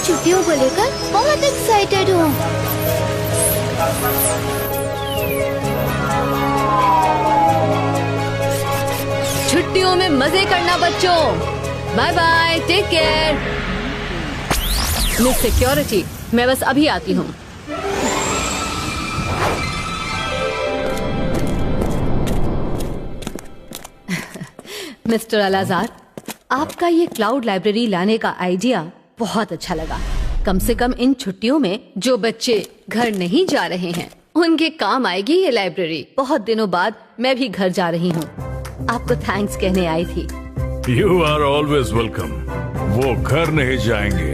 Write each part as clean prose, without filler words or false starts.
छुट्टियों को लेकर बहुत एक्साइटेड हूँ। छुट्टियों में मजे करना बच्चों। Bye bye, take care. Miss security, मैं बस अभी आती हूँ। मिस्टर अलाजार, आपका ये क्लाउड लाइब्रेरी लाने का आइडिया बहुत अच्छा लगा। कम से कम इन छुट्टियों में जो बच्चे घर नहीं जा रहे हैं उनके काम आएगी ये लाइब्रेरी। बहुत दिनों बाद मैं भी घर जा रही हूँ। आपको थैंक्स कहने आई थी। You are always welcome. वो घर नहीं जाएंगे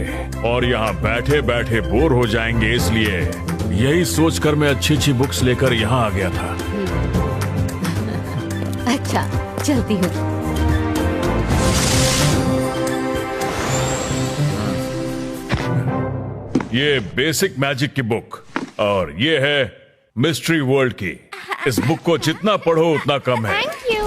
और यहाँ बैठे बैठे बोर हो जाएंगे, इसलिए यही सोचकर मैं अच्छी अच्छी बुक्स लेकर यहाँ आ गया था। अच्छा, चलती हूँ। ये बेसिक मैजिक की बुक और ये है मिस्ट्री वर्ल्ड की। इस बुक को जितना पढ़ो उतना कम है। Thank you.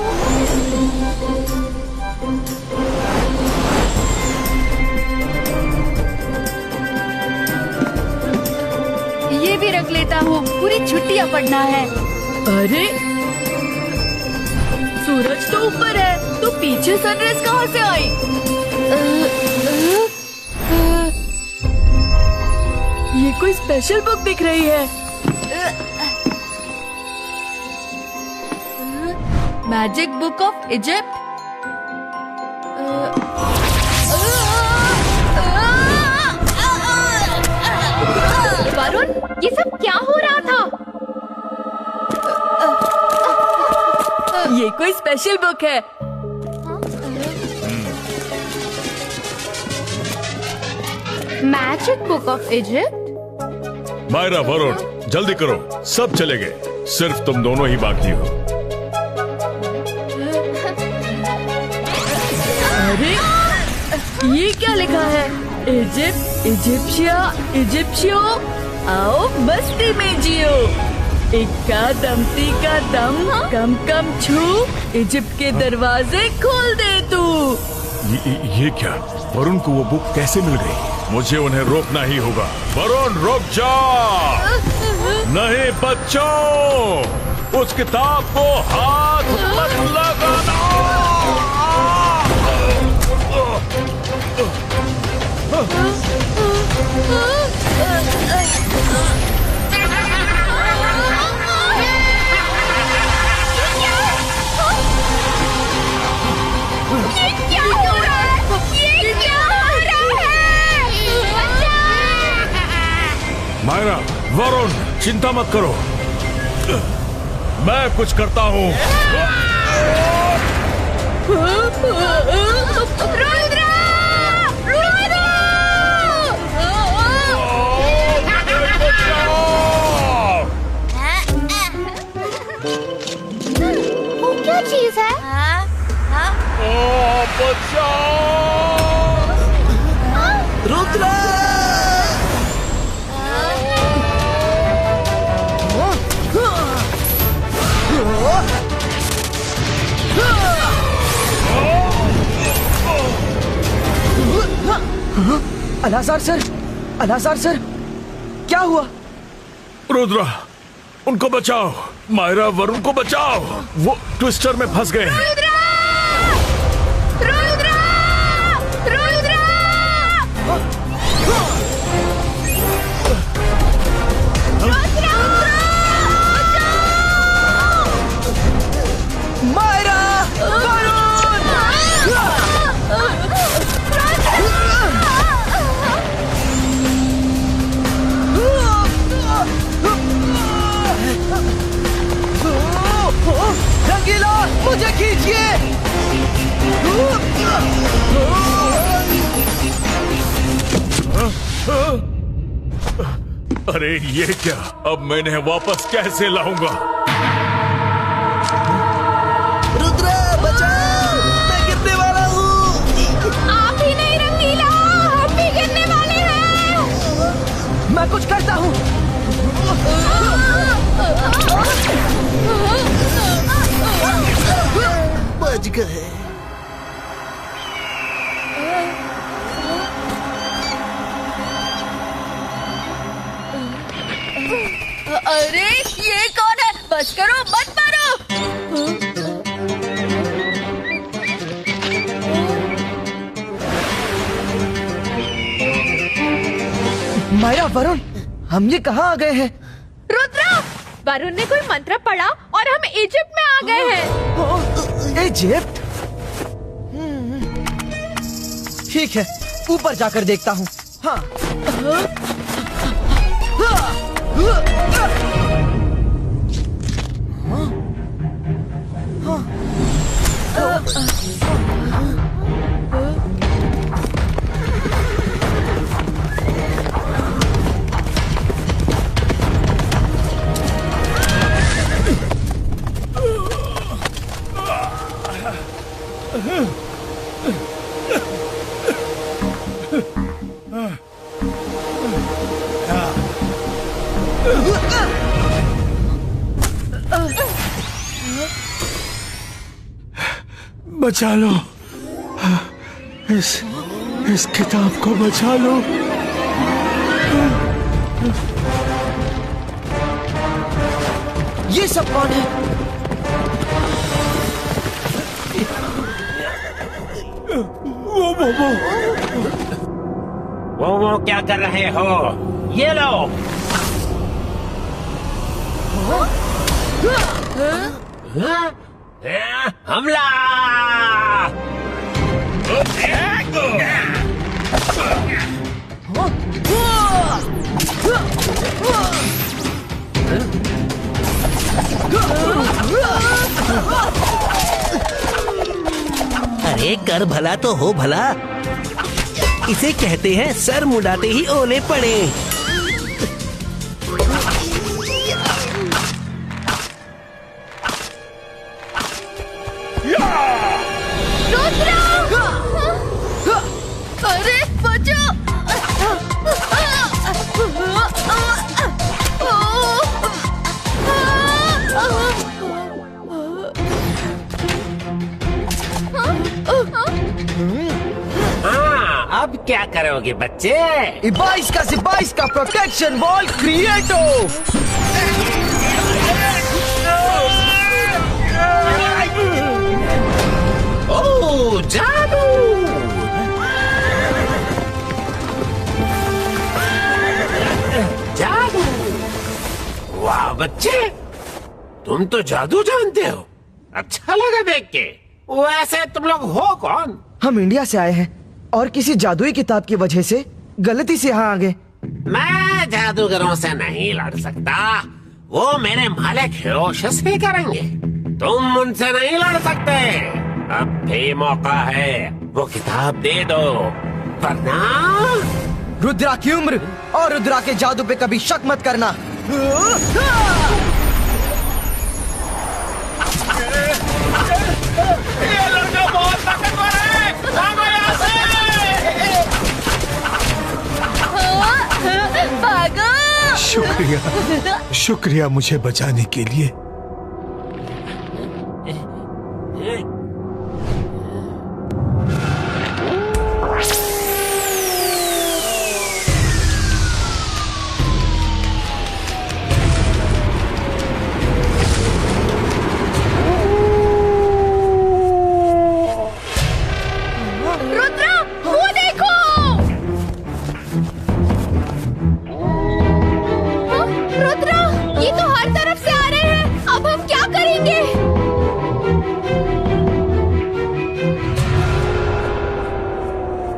ये भी रख लेता हूँ, पूरी छुट्टियाँ पढ़ना है। अरे सूरज तो ऊपर है, तो पीछे सनराइज कहाँ से आई? ये कोई स्पेशल बुक दिख रही है। Magic book of Egypt. Varun, ये सब क्या हो रहा था? ये कोई स्पेशल बुक है। Magic book of Egypt? Myra, Varun, जल्दी करो, सब चले गए, सिर्फ तुम दोनों ही बाकी हो। अरे ये क्या लिखा है? इजिप्ट, इजिप्शिया, इजिप्शियो, आओ मस्ती में जियो। इक्का दमती का दम, कम कम छू, इजिप्ट के दरवाजे खोल दे तू। ये क्या? वरुण को वो बुक कैसे मिल गई? मुझे उन्हें रोकना ही होगा। वरुण, रुक जाओ। नहीं बच्चों, उस किताब को हाथ मत लगाना। मायरा, वरुण, चिंता मत करो, मैं कुछ करता हूँ। वो क्या चीज है? रुद्रा! अलाजार सर, अलाजार सर, क्या हुआ? रुद्रा, उनको बचाओ। मायरा, वरुण को बचाओ, वो ट्विस्टर में फंस गए हैं। मायरा, रंगीला, मुझे खींचिए। अरे ये क्या? अब मैं इन्हें वापस कैसे लाऊंगा? रुद्रा, बचाओ! मैं गिरने वाला हूँ। आप ही नहीं रंगीला, हम भी गिरने वाले हैं। मैं कुछ करता हूँ। बच गए। अरे ये कौन है? बस करो, मत मारो। माया, वरुण, हम ये कहाँ आ गए हैं? रुद्रा, वरुण ने कोई मंत्र पढ़ा और हम इजिप्ट में आ गए हैं। इजिप्ट? ठीक है, ऊपर जाकर देखता हूँ। हाँ। बचा लो, इस किताब को बचा लो। ये सब कौन है? वो क्या कर रहे हो? ये लो। हमला! अरे कर भला तो हो भला, इसे कहते हैं सर मुड़ाते ही ओले पड़े। अरे बचो! हाँ, अब क्या करोगे बच्चे? इबाइस का प्रोटेक्शन वॉल क्रिएटो। ओह, जादू! जादू! वाह बच्चे, तुम तो जादू जानते हो। अच्छा लगा देख के। वैसे तुम लोग हो कौन? हम इंडिया से आए हैं और किसी जादुई किताब की वजह से गलती से यहाँ आ गए। मैं जादूगरों से नहीं लड़ सकता, वो मेरे मालिक हिरोशिस ही करेंगे। तुम उनसे नहीं लड़ सकते। अब भी मौका है, वो किताब दे दो, वरना रुद्रा की उम्र और रुद्रा के जादू पे कभी शक मत करना। ये लड़का बहुत ताकतवर है। भागो यहाँ से। भागो! शुक्रिया मुझे बचाने के लिए।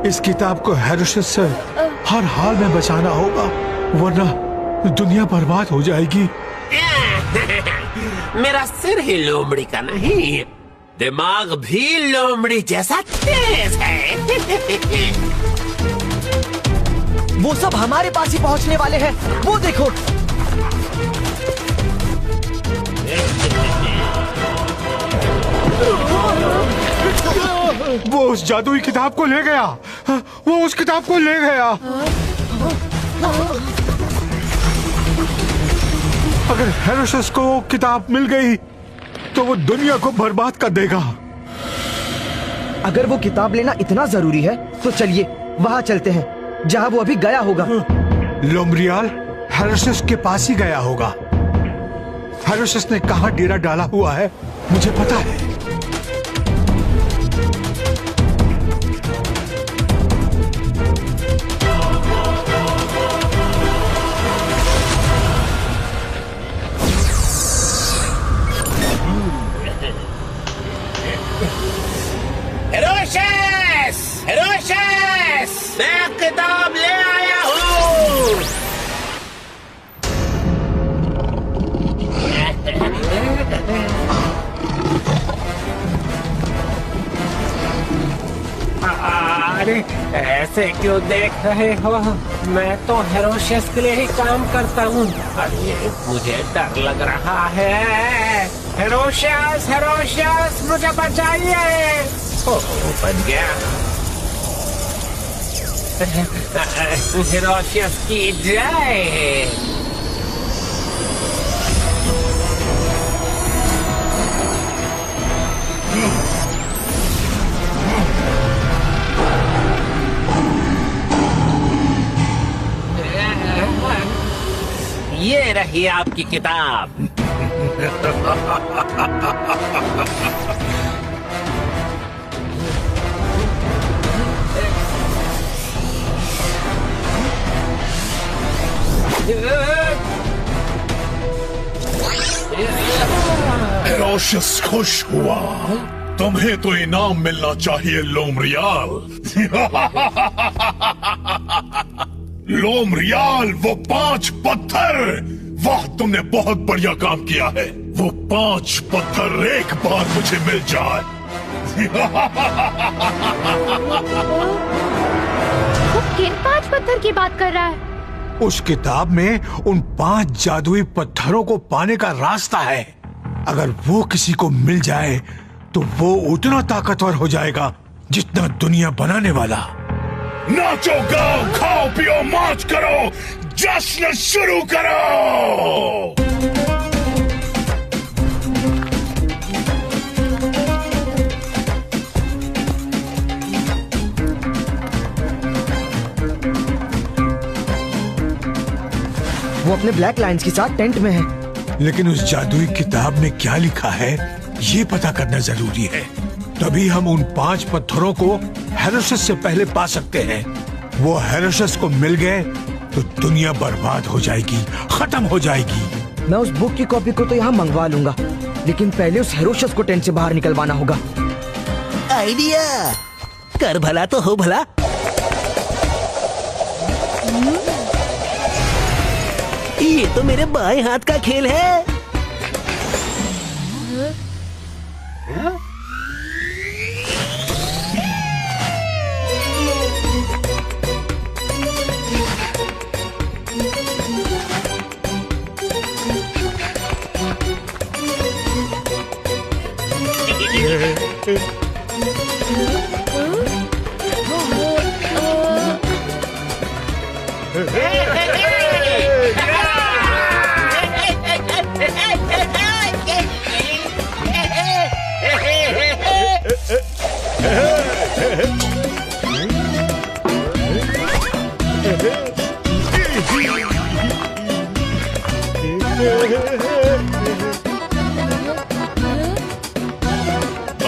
इस किताब को हिरोशिस से हर हाल में बचाना होगा, वरना दुनिया बर्बाद हो जाएगी। मेरा सिर ही लोमड़ी का नहीं, दिमाग भी लोमड़ी जैसा तेज है। वो सब हमारे पास ही पहुंचने वाले हैं, वो देखो। वो उस जादुई किताब को ले गया, वो उस किताब को ले गया। अगर हिरोशिस को वो किताब मिल गई तो वो दुनिया को बर्बाद कर देगा। अगर वो किताब लेना इतना जरूरी है तो चलिए वहाँ चलते हैं जहाँ वो अभी गया होगा। लोमरियाल, हेरोसिस के पास ही गया होगा। हेरोसिस ने कहाँ डेरा डाला हुआ है मुझे पता है। हेरोशियस! हेरोशियस! मैं किताब ले आया हूँ। अरे ऐसे क्यों देख रहे हो? मैं तो हेरोशियस के लिए ही काम करता हूँ। अरे मुझे डर लग रहा है। हेरोशियस! हेरोशियस! मुझे बचाइए! बच गया। हेरोशियस की जय। ये रही आपकी किताब। हेरोशियस खुश हुआ। तुम्हें तो इनाम मिलना चाहिए लोमरियाल। लोमरियाल, वो 5 पत्थर, वाह तुमने बहुत बढ़िया काम किया है। वो 5 पत्थर एक बार मुझे मिल जाए। वो किन 5 पत्थर की बात कर रहा है? उस किताब में उन 5 जादुई पत्थरों को पाने का रास्ता है। अगर वो किसी को मिल जाए तो वो उतना ताकतवर हो जाएगा जितना दुनिया बनाने वाला। नाचो, गाओ, खाओ, पियो, मौज करो, जश्न शुरू करो। वो अपने ब्लैक लायंस के साथ टेंट में है। लेकिन उस जादुई किताब में क्या लिखा है ये पता करना जरूरी है। तभी हम उन 5 पत्थरों को हेरोशियस से पहले पा सकते हैं। वो हेरोशियस को मिल गए तो दुनिया बर्बाद हो जाएगी, खत्म हो जाएगी। मैं उस बुक की कॉपी को तो यहाँ मंगवा लूंगा, लेकिन पहले उस हेरोशियस को टेंट से बाहर निकलवाना होगा। आइडिया कर भला तो हो भला। ये तो मेरे बाएं हाथ का खेल है।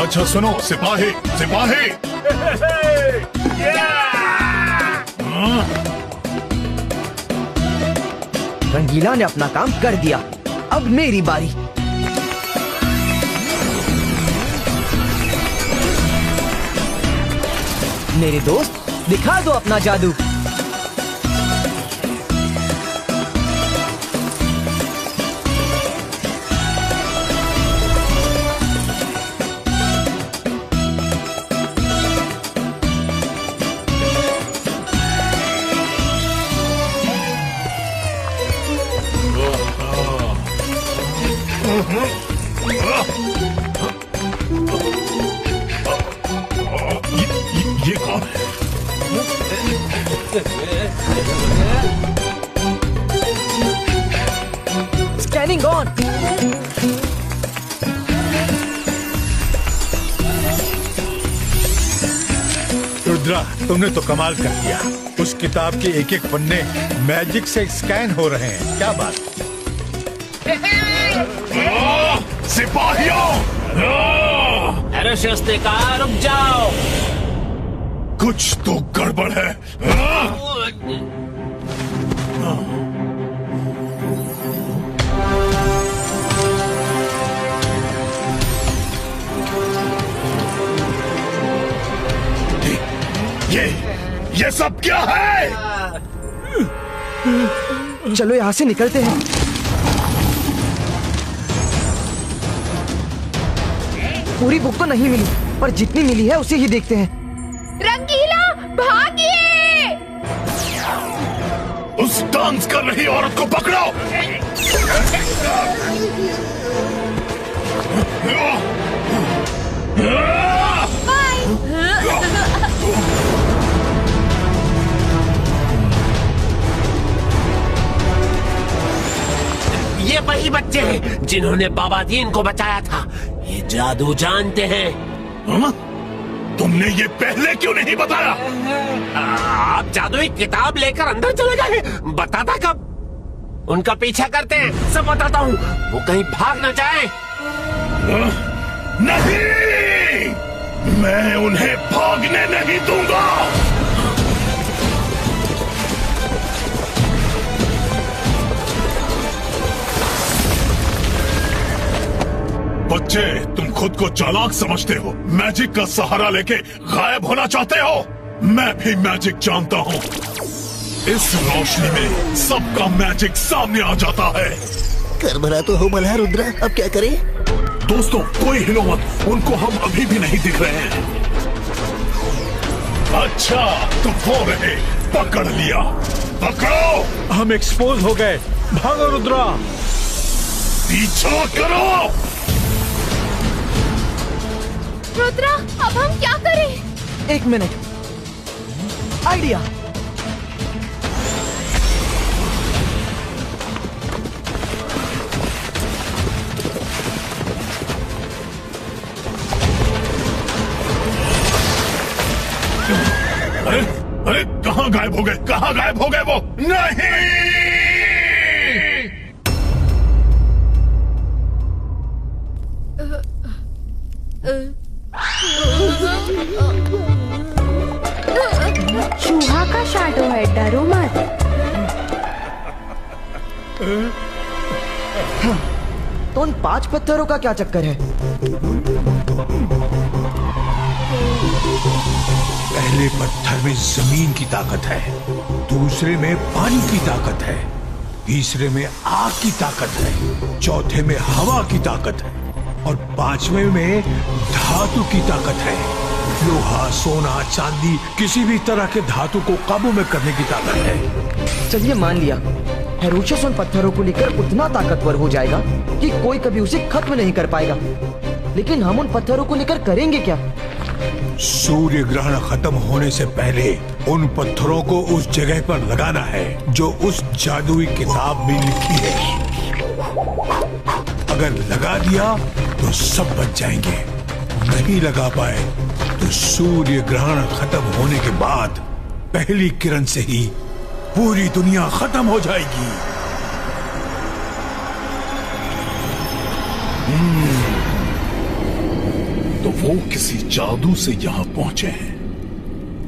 अच्छा सुनो सिपाही, सिपाही। रंगीला ने अपना काम कर दिया, अब मेरी बारी। मेरे दोस्त दिखा दो अपना जादू। ये कौन है? Scanning on. रुद्रा, तुमने तो कमाल कर दिया। उस किताब के एक एक पन्ने मैजिक से स्कैन हो रहे हैं। क्या बात? सिपाहियों! हेरोशियस ने कहा रुक जाओ। कुछ तो गड़बड़ है। ये सब क्या है? चलो यहाँ से निकलते हैं। पूरी बुक तो नहीं मिली, पर जितनी मिली है उसे ही देखते हैं। रंगीला भागिए! उस डांस कर रही औरत को पकड़ो। ये वही बच्चे हैं जिन्होंने बाबा दीन को बचाया था। ये जादू जानते हैं। हाँ? तुमने ये पहले क्यों नहीं बताया? आप जादुई किताब लेकर अंदर चले गए, बताता कब? उनका पीछा करते हैं, सब बताता हूँ। वो कहीं भाग न जाए। नहीं, मैं उन्हें भागने नहीं दूंगा। बच्चे, तुम खुद को चालाक समझते हो, मैजिक का सहारा लेके गायब होना चाहते हो। मैं भी मैजिक जानता हूँ। इस रोशनी में सबका मैजिक सामने आ जाता है। कर भला तो हो भला रुद्रा, अब क्या करें? दोस्तों, कोई हिलो मत, उनको हम अभी भी नहीं दिख रहे हैं। अच्छा, तो वो रहे, पकड़ लिया। पकड़ो। हम एक्सपोज हो गए। भागो रुद्रा। पीछा करो। रुद्रा, अब हम क्या करें? एक मिनट, आइडिया। अरे अरे, कहाँ गायब हो गए? कहाँ गायब हो गए वो? नहीं! चूहा का शैडो है, डरो मत। तो उन 5 पत्थरों का क्या चक्कर है? पहले पत्थर में जमीन की ताकत है, दूसरे में पानी की ताकत है, तीसरे में आग की ताकत है, चौथे में हवा की ताकत है और 5वें में धातु की ताकत है। लोहा, सोना, चांदी, किसी भी तरह के धातु को काबू में करने की ताकत है। चलिए मान लिया, हेरोशियस उन पत्थरों को लेकर उतना ताकतवर हो जाएगा कि कोई कभी उसे खत्म नहीं कर पाएगा। लेकिन हम उन पत्थरों को लेकर करेंगे क्या? सूर्य ग्रहण खत्म होने से पहले उन पत्थरों को उस जगह पर लगाना है जो उस जादुई किताब में लिखी है। अगर लगा दिया तो सब बच जाएंगे, नहीं लगा पाए तो सूर्य ग्रहण खत्म होने के बाद पहली किरण से ही पूरी दुनिया खत्म हो जाएगी। तो वो किसी जादू से यहाँ पहुंचे हैं,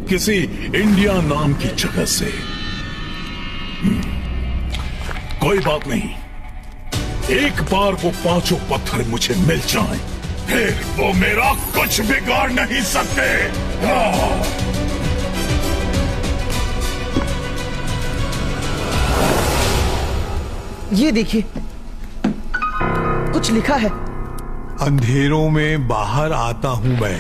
किसी इंडिया नाम की जगह से। कोई बात नहीं, एक बार वो 5 पत्थर मुझे मिल जाएं, फिर वो मेरा कुछ बिगाड़ नहीं सकते। ये देखिए, कुछ लिखा है। अंधेरों में बाहर आता हूं मैं,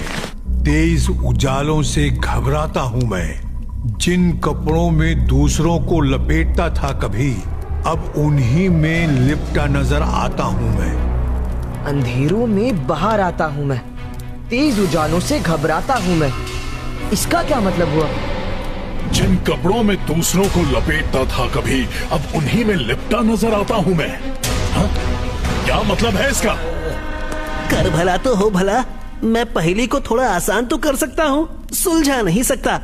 तेज उजालों से घबराता हूं मैं, जिन कपड़ों में दूसरों को लपेटता था कभी, अब उन्हीं में लिपटा नजर आता हूं मैं। अंधेरों में बाहर आता हूं मैं, तेज उजालों से घबराता हूं मैं। इसका क्या मतलब हुआ? जिन कपड़ों में दूसरों को लपेटता था कभी, अब उन्हीं में लिपटा नजर आता हूं मैं। हाँ? क्या मतलब है इसका? कर भला तो हो भला, मैं पहेली को थोड़ा आसान तो कर सकता हूँ, सुलझा नहीं सकता।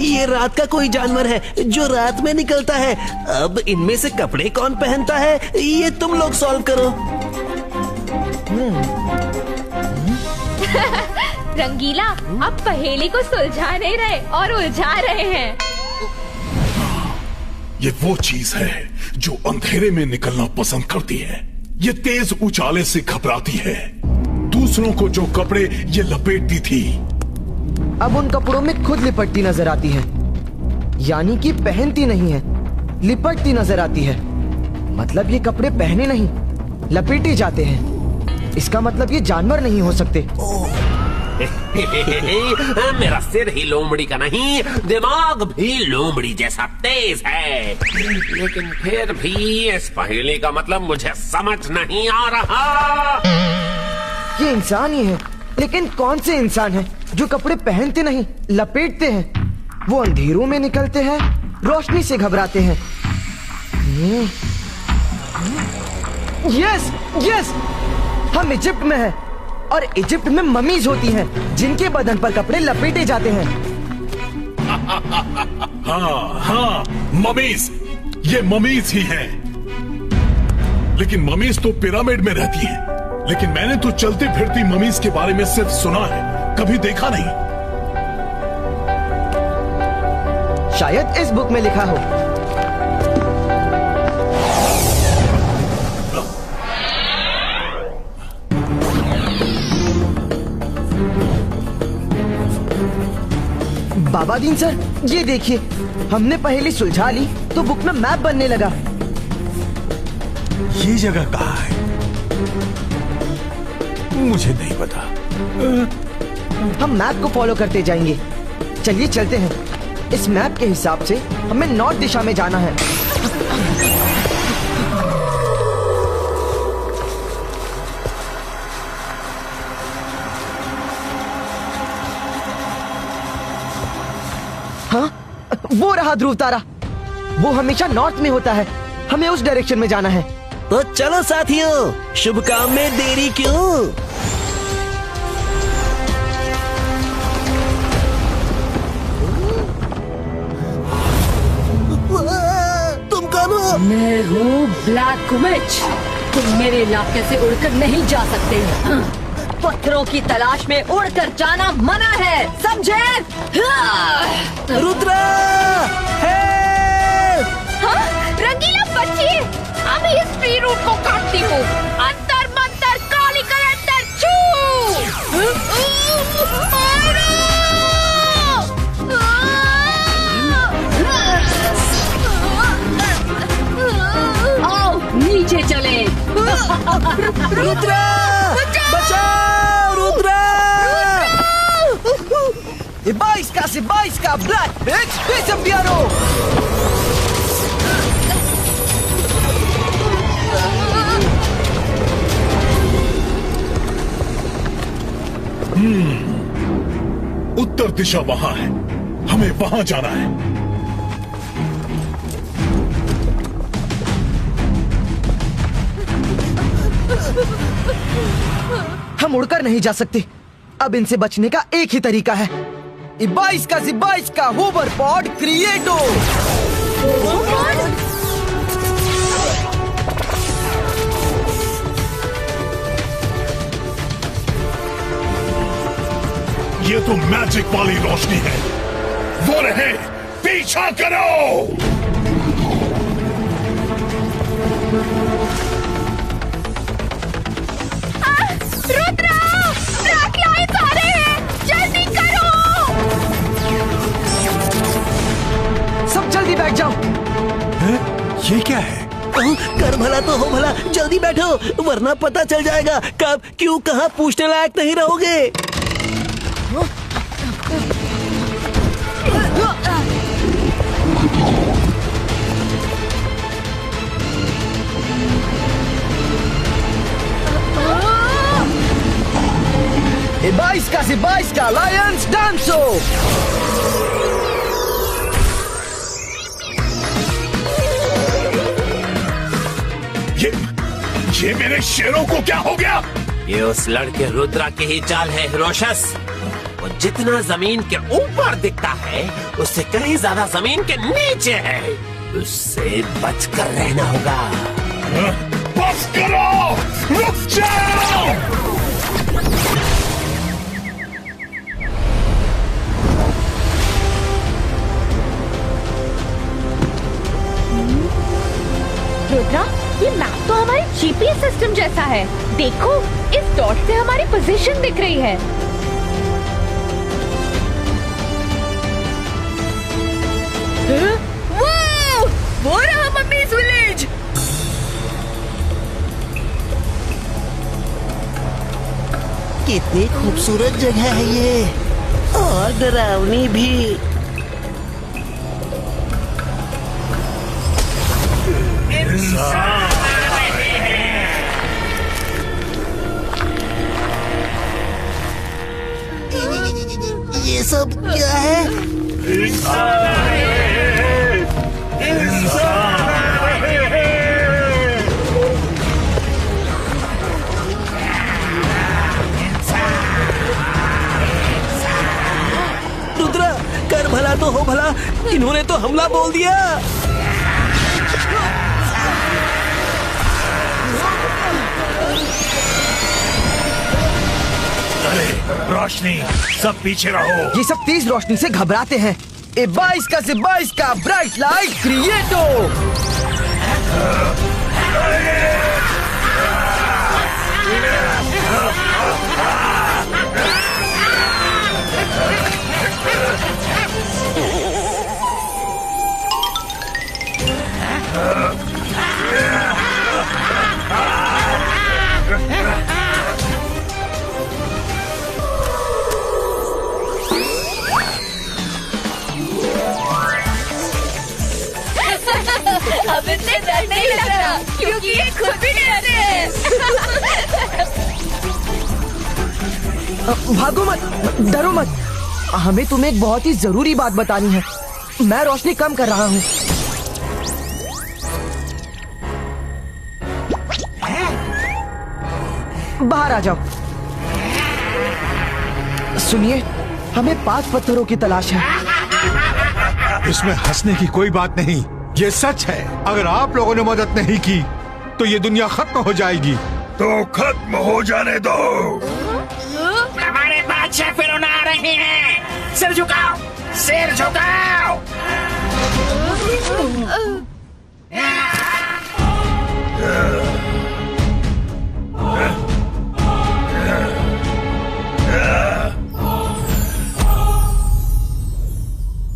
ये रात का कोई जानवर है जो रात में निकलता है। अब इनमें से कपड़े कौन पहनता है, ये तुम लोग सॉल्व करो। रंगीला, अब पहेली को सुलझा नहीं रहे और उलझा रहे हैं। ये वो चीज है जो अंधेरे में निकलना पसंद करती है। ये तेज उजाले से घबराती है। दूसरों को जो कपड़े ये लपेटती थी, अब उन कपड़ों में खुद लिपटती नजर आती है। यानी कि पहनती नहीं है, लिपटती नजर आती है। मतलब ये कपड़े पहने नहीं, लपेटे जाते हैं। इसका मतलब ये जानवर नहीं हो सकते। मेरा सिर ही लोमड़ी का नहीं, दिमाग भी लोमड़ी जैसा तेज है। लेकिन फिर भी इस पहेली का मतलब मुझे समझ नहीं आ रहा। ये इंसान ही है, लेकिन कौन से इंसान है जो कपड़े पहनते नहीं, लपेटते हैं? वो अंधेरों में निकलते हैं, रोशनी से घबराते हैं। यस यस, हम इजिप्ट में हैं और इजिप्ट में ममीज होती हैं जिनके बदन पर कपड़े लपेटे जाते हैं। हाँ, ममीज, ये ममीज ही हैं। लेकिन ममीज तो पिरामिड में रहती हैं। लेकिन मैंने तो चलती फिरती ममीज के बारे में सिर्फ सुना है, कभी देखा नहीं। शायद इस बुक में लिखा हो। बाबा दीन सर, ये देखिए, हमने पहेली सुलझा ली तो बुक में मैप बनने लगा। ये जगह कहाँ है? मुझे नहीं पता। हम मैप को फॉलो करते जाएंगे। चलिए चलते हैं। इस मैप के हिसाब से हमें नॉर्थ दिशा में जाना है। हाँ, वो रहा ध्रुव तारा। वो हमेशा नॉर्थ में होता है। हमें उस डायरेक्शन में जाना है। तो चलो साथियों, शुभ काम में देरी क्यों? तुम कौन हो? मैं हूँ ब्लैक विच। तुम मेरे इलाके से उड़कर नहीं जा सकते। पत्थरों की तलाश में उड़कर जाना मना है, समझे? रुद्रा! हाँ? रंगीला बचिए, अभी इस फ्री रूट को काटती हूँ। अंतर मंतर काली करंतर छू। आओ नीचे चले। रुद्रा! बचाओ रुद्रा! से 22 का ब्लैक बिच डिसअपियरो। उत्तर दिशा वहां है, हमें वहां जाना है। हम उड़कर नहीं जा सकते। अब इनसे बचने का एक ही तरीका है। 22 का होवर पॉड क्रिएटो। ये तो मैजिक वाली रोशनी है। वो रहे, पीछा करो। रुद्रा, ट्रक लाइट्स आ रहे हैं, जल्दी करो। सब जल्दी बैठ जाओ। हैं? ये क्या है? कर भला तो हो भला, जल्दी बैठो वरना पता चल जाएगा कब क्यों कहाँ पूछने लायक नहीं रहोगे। से 22 का लायंस डांसो। ये मेरे शेरों को क्या हो गया? ये उस लड़के रुद्रा की ही चाल है हिरोशस। वो जितना जमीन के ऊपर दिखता है उससे कहीं ज्यादा जमीन के नीचे है। उससे बचकर रहना होगा। बस करो, रुक जाओ। रुद्रा, ये मैप तो हमारे जीपीएस सिस्टम जैसा है। देखो, इस डॉट से हमारी पोजीशन दिख रही है। वो रहा मम्मीज़ विलेज। कितनी खूबसूरत जगह है ये, और डरावनी भी। ये सब क्या है? रुद्रा, कर भला तो हो भला, इन्होंने तो हमला बोल दिया। रोशनी, सब पीछे रहो। ये सब तेज रोशनी से घबराते हैं। ए 22 का से 22 का ब्राइट लाइट क्रिएटो। अब इतने डर नहीं लग रहा क्योंकि ये खुद भी डरते हैं। भागो मत, डरो मत। हमें तुम्हें एक बहुत ही जरूरी बात बतानी है। मैं रोशनी कम कर रहा हूँ। बाहर आ जाओ। सुनिए, हमें 5 पत्थरों की तलाश है। इसमें हंसने की कोई बात नहीं, ये सच है। अगर आप लोगों ने मदद नहीं की तो ये दुनिया खत्म हो जाएगी। तो खत्म हो जाने दो। हमारे बादशाह फिरौन आ रहे हैं। सिर झुकाओ, सिर झुकाओ।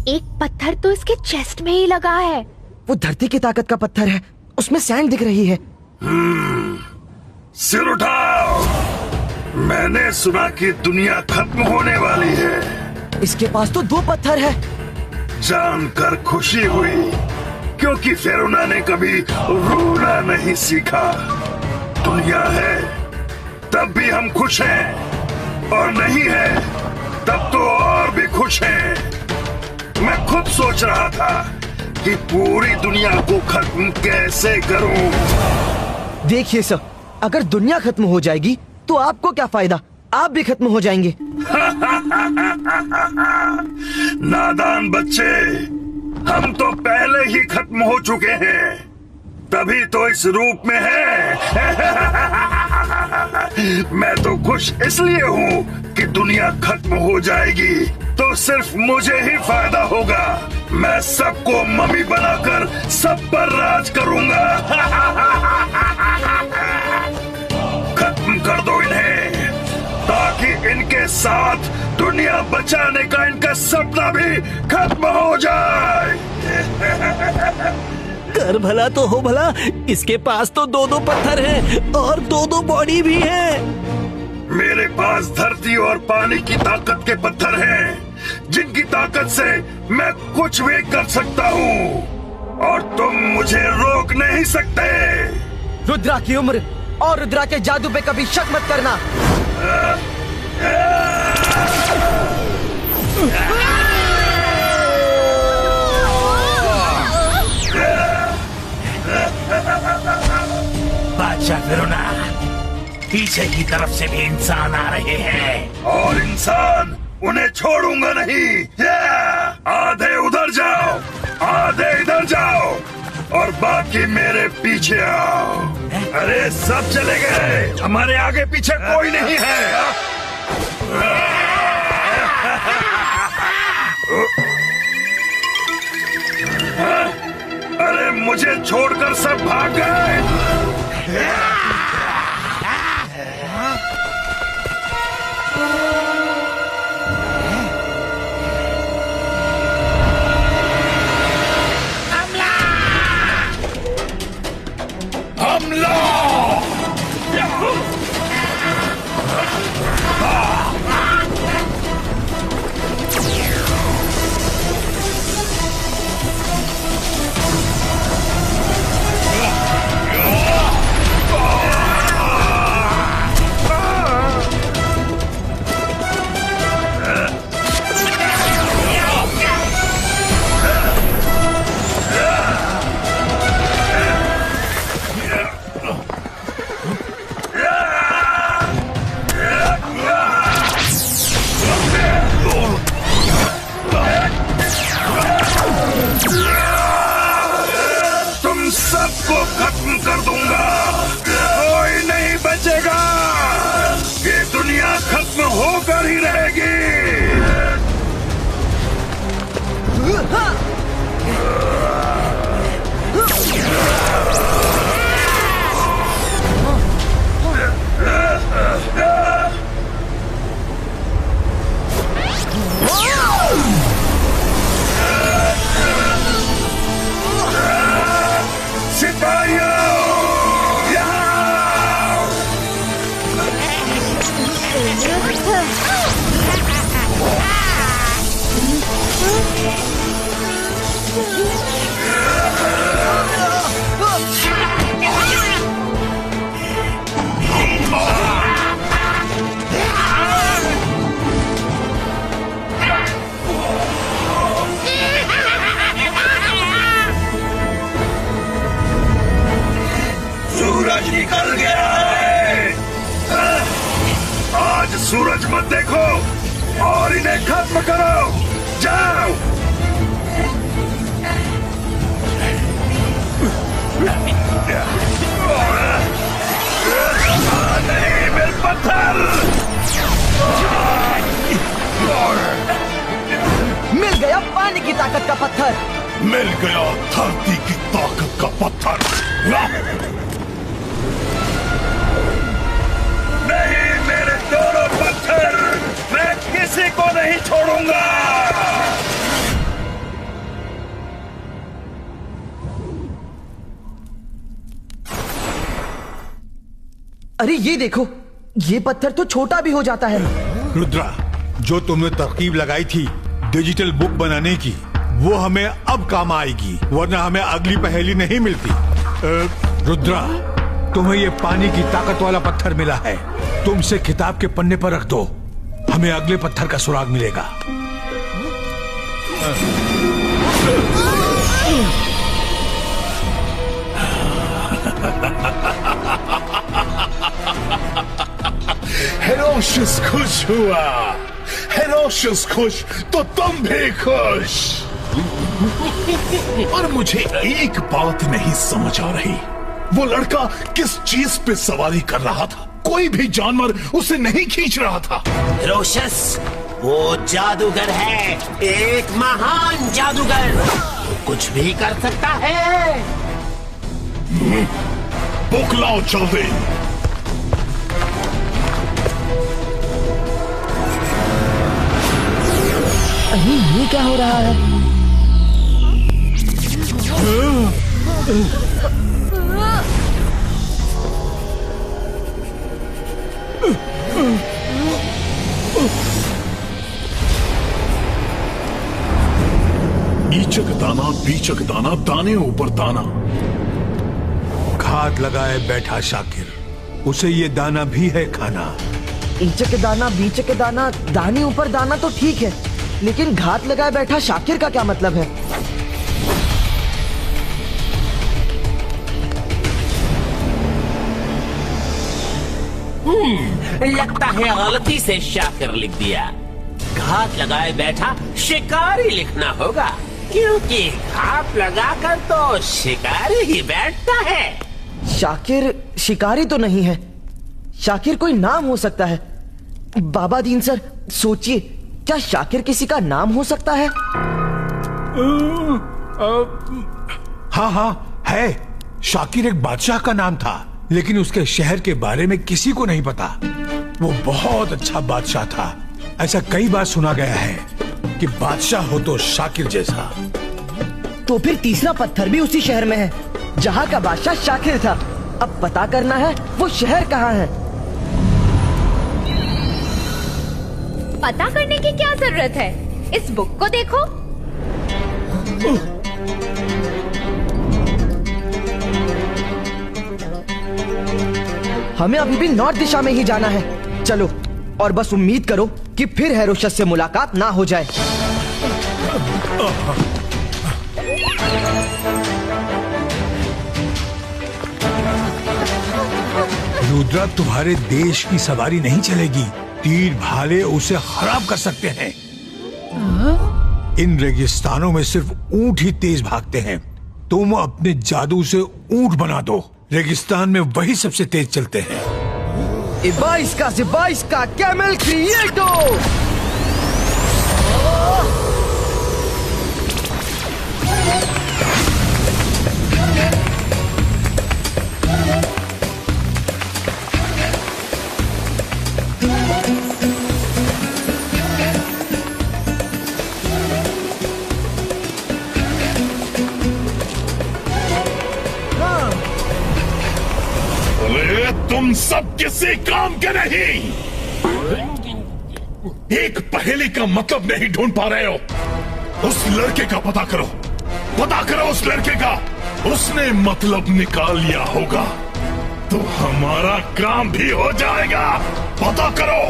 एक पत्थर तो इसके चेस्ट में ही लगा है। वो धरती की ताकत का पत्थर है, उसमें सैंड दिख रही है। सिर उठाओ। मैंने सुना कि दुनिया खत्म होने वाली है। इसके पास तो 2 पत्थर है। जानकर खुशी हुई, क्योंकि फिरौना ने कभी रोना नहीं सीखा। दुनिया है तब भी हम खुश हैं, और नहीं है तब तो और भी खुश हैं। मैं खुद सोच रहा था कि पूरी दुनिया को खत्म कैसे करूं। देखिए सर, अगर दुनिया खत्म हो जाएगी तो आपको क्या फायदा, आप भी खत्म हो जाएंगे। नादान बच्चे, हम तो पहले ही खत्म हो चुके हैं, तभी तो इस रूप में है। मैं तो खुश इसलिए हूँ कि दुनिया खत्म हो जाएगी तो सिर्फ मुझे ही फायदा होगा। मैं सबको मम्मी बनाकर सब पर राज करूंगा। खत्म कर दो इन्हें, ताकि इनके साथ दुनिया बचाने का इनका सपना भी खत्म हो जाए। कर भला तो हो भला, इसके पास तो 2-2 पत्थर हैं और 2-2 बॉडी भी है। मेरे पास धरती और पानी की ताकत के पत्थर हैं, जिनकी ताकत से मैं कुछ भी कर सकता हूँ, और तुम मुझे रोक नहीं सकते। रुद्रा की उम्र और रुद्रा के जादू पे कभी शक मत करना। बादशाह फिरौना, पीछे की तरफ से भी इंसान आ रहे हैं। और इंसान उन्हें छोड़ूंगा नहीं। आधे उधर जाओ, आधे इधर जाओ और बाकी मेरे पीछे आओ। अरे सब चले गए, हमारे आगे पीछे कोई नहीं है। अरे मुझे छोड़कर सब भाग गए। हमला! सबको खत्म कर दूंगा, कोई नहीं बचेगा। ये दुनिया खत्म होकर ही रहेगी। सूरज निकल गया है। आज सूरज मत देखो और इन्हें खत्म करो। जाओ। नहीं मिल पत्थर। मिल गया पानी की ताकत का पत्थर। मिल गया धरती की ताकत का पत्थर। नहीं मेरे दोनों पत्थर, मैं किसी को नहीं छोड़ूंगा। अरे ये देखो, ये पत्थर तो छोटा भी हो जाता है। रुद्रा, जो तुमने तरकीब लगाई थी डिजिटल बुक बनाने की, वो हमें अब काम आएगी, वरना हमें अगली पहेली नहीं मिलती। रुद्रा, तुम्हें ये पानी की ताकत वाला पत्थर मिला है, तुम इसे किताब के पन्ने पर रख दो, हमें अगले पत्थर का सुराग मिलेगा। हेरोशियस खुश हुआ। हेरोशियस खुश तो तुम भी खुश। और मुझे एक बात नहीं समझ आ रही, वो लड़का किस चीज पे सवारी कर रहा था? कोई भी जानवर उसे नहीं खींच रहा था। रोशस, वो जादूगर है, एक महान जादूगर, वो कुछ भी कर सकता है। बुक लाओ जल्दी। अरे ये क्या हो रहा है? ईचक दाना बीचक दाना, दाने ऊपर दाना। घात लगाए बैठा शाकिर, उसे ये दाना भी है खाना। ईचक दाना बीचक दाना, दाने ऊपर दाना तो ठीक है, लेकिन घात लगाए बैठा शाकिर का क्या मतलब है? लगता है गलती से शाकिर लिख दिया। घात लगाए बैठा शिकारी लिखना होगा, क्योंकि घात लगाकर तो शिकारी ही बैठता है। शाकिर शिकारी तो नहीं है, शाकिर कोई नाम हो सकता है। बाबा दीन सर, सोचिए, क्या शाकिर किसी का नाम हो सकता है? हाँ हाँ है। शाकिर एक बादशाह का नाम था, लेकिन उसके शहर के बारे में किसी को नहीं पता। वो बहुत अच्छा बादशाह था। ऐसा कई बार सुना गया है कि बादशाह हो तो शाकिर जैसा। तो फिर तीसरा पत्थर भी उसी शहर में है जहाँ का बादशाह शाकिर था। अब पता करना है वो शहर कहाँ है। पता करने की क्या जरूरत है, इस बुक को देखो। हमें अभी भी नॉर्थ दिशा में ही जाना है। चलो, और बस उम्मीद करो कि फिर हेरोशस से मुलाकात ना हो जाए। रुद्रा, तुम्हारे देश की सवारी नहीं चलेगी। तीर भाले उसे खराब कर सकते हैं। इन रेगिस्तानों में सिर्फ ऊंट ही तेज भागते हैं। तुम अपने जादू से ऊंट बना दो। रेगिस्तान में वही सबसे तेज चलते हैं। इबाइस का कैमल क्रिएटो। तुम सब किसी काम के नहीं। एक पहेली का मतलब नहीं ढूंढ पा रहे हो। उस लड़के का पता करो, पता करो उस लड़के का। उसने मतलब निकाल लिया होगा तो हमारा काम भी हो जाएगा। पता करो।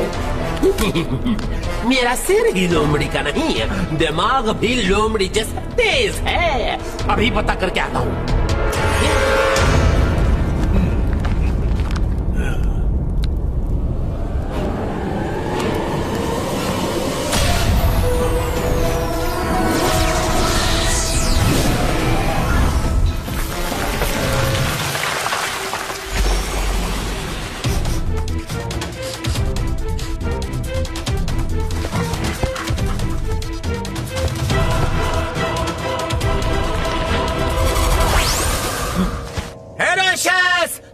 मेरा सिर ही लोमड़ी का नहीं है, दिमाग भी लोमड़ी जैसा तेज है। अभी पता करके आता हूँ।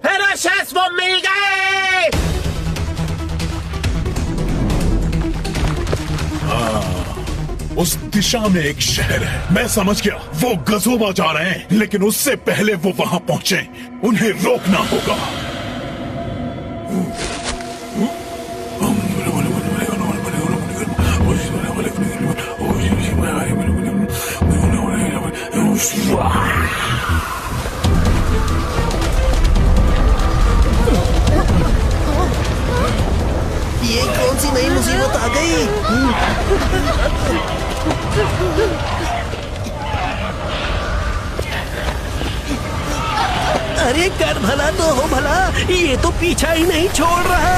हेरोशस, वो मिल गए। उस दिशा में एक शहर है, मैं समझ गया। वो गजोबा जा रहे हैं, लेकिन उससे पहले वो वहां पहुंचे, उन्हें रोकना होगा। ये कौन सी नई मुसीबत आ गई? अरे कर भला तो हो भला, ये तो पीछा ही नहीं छोड़ रहा।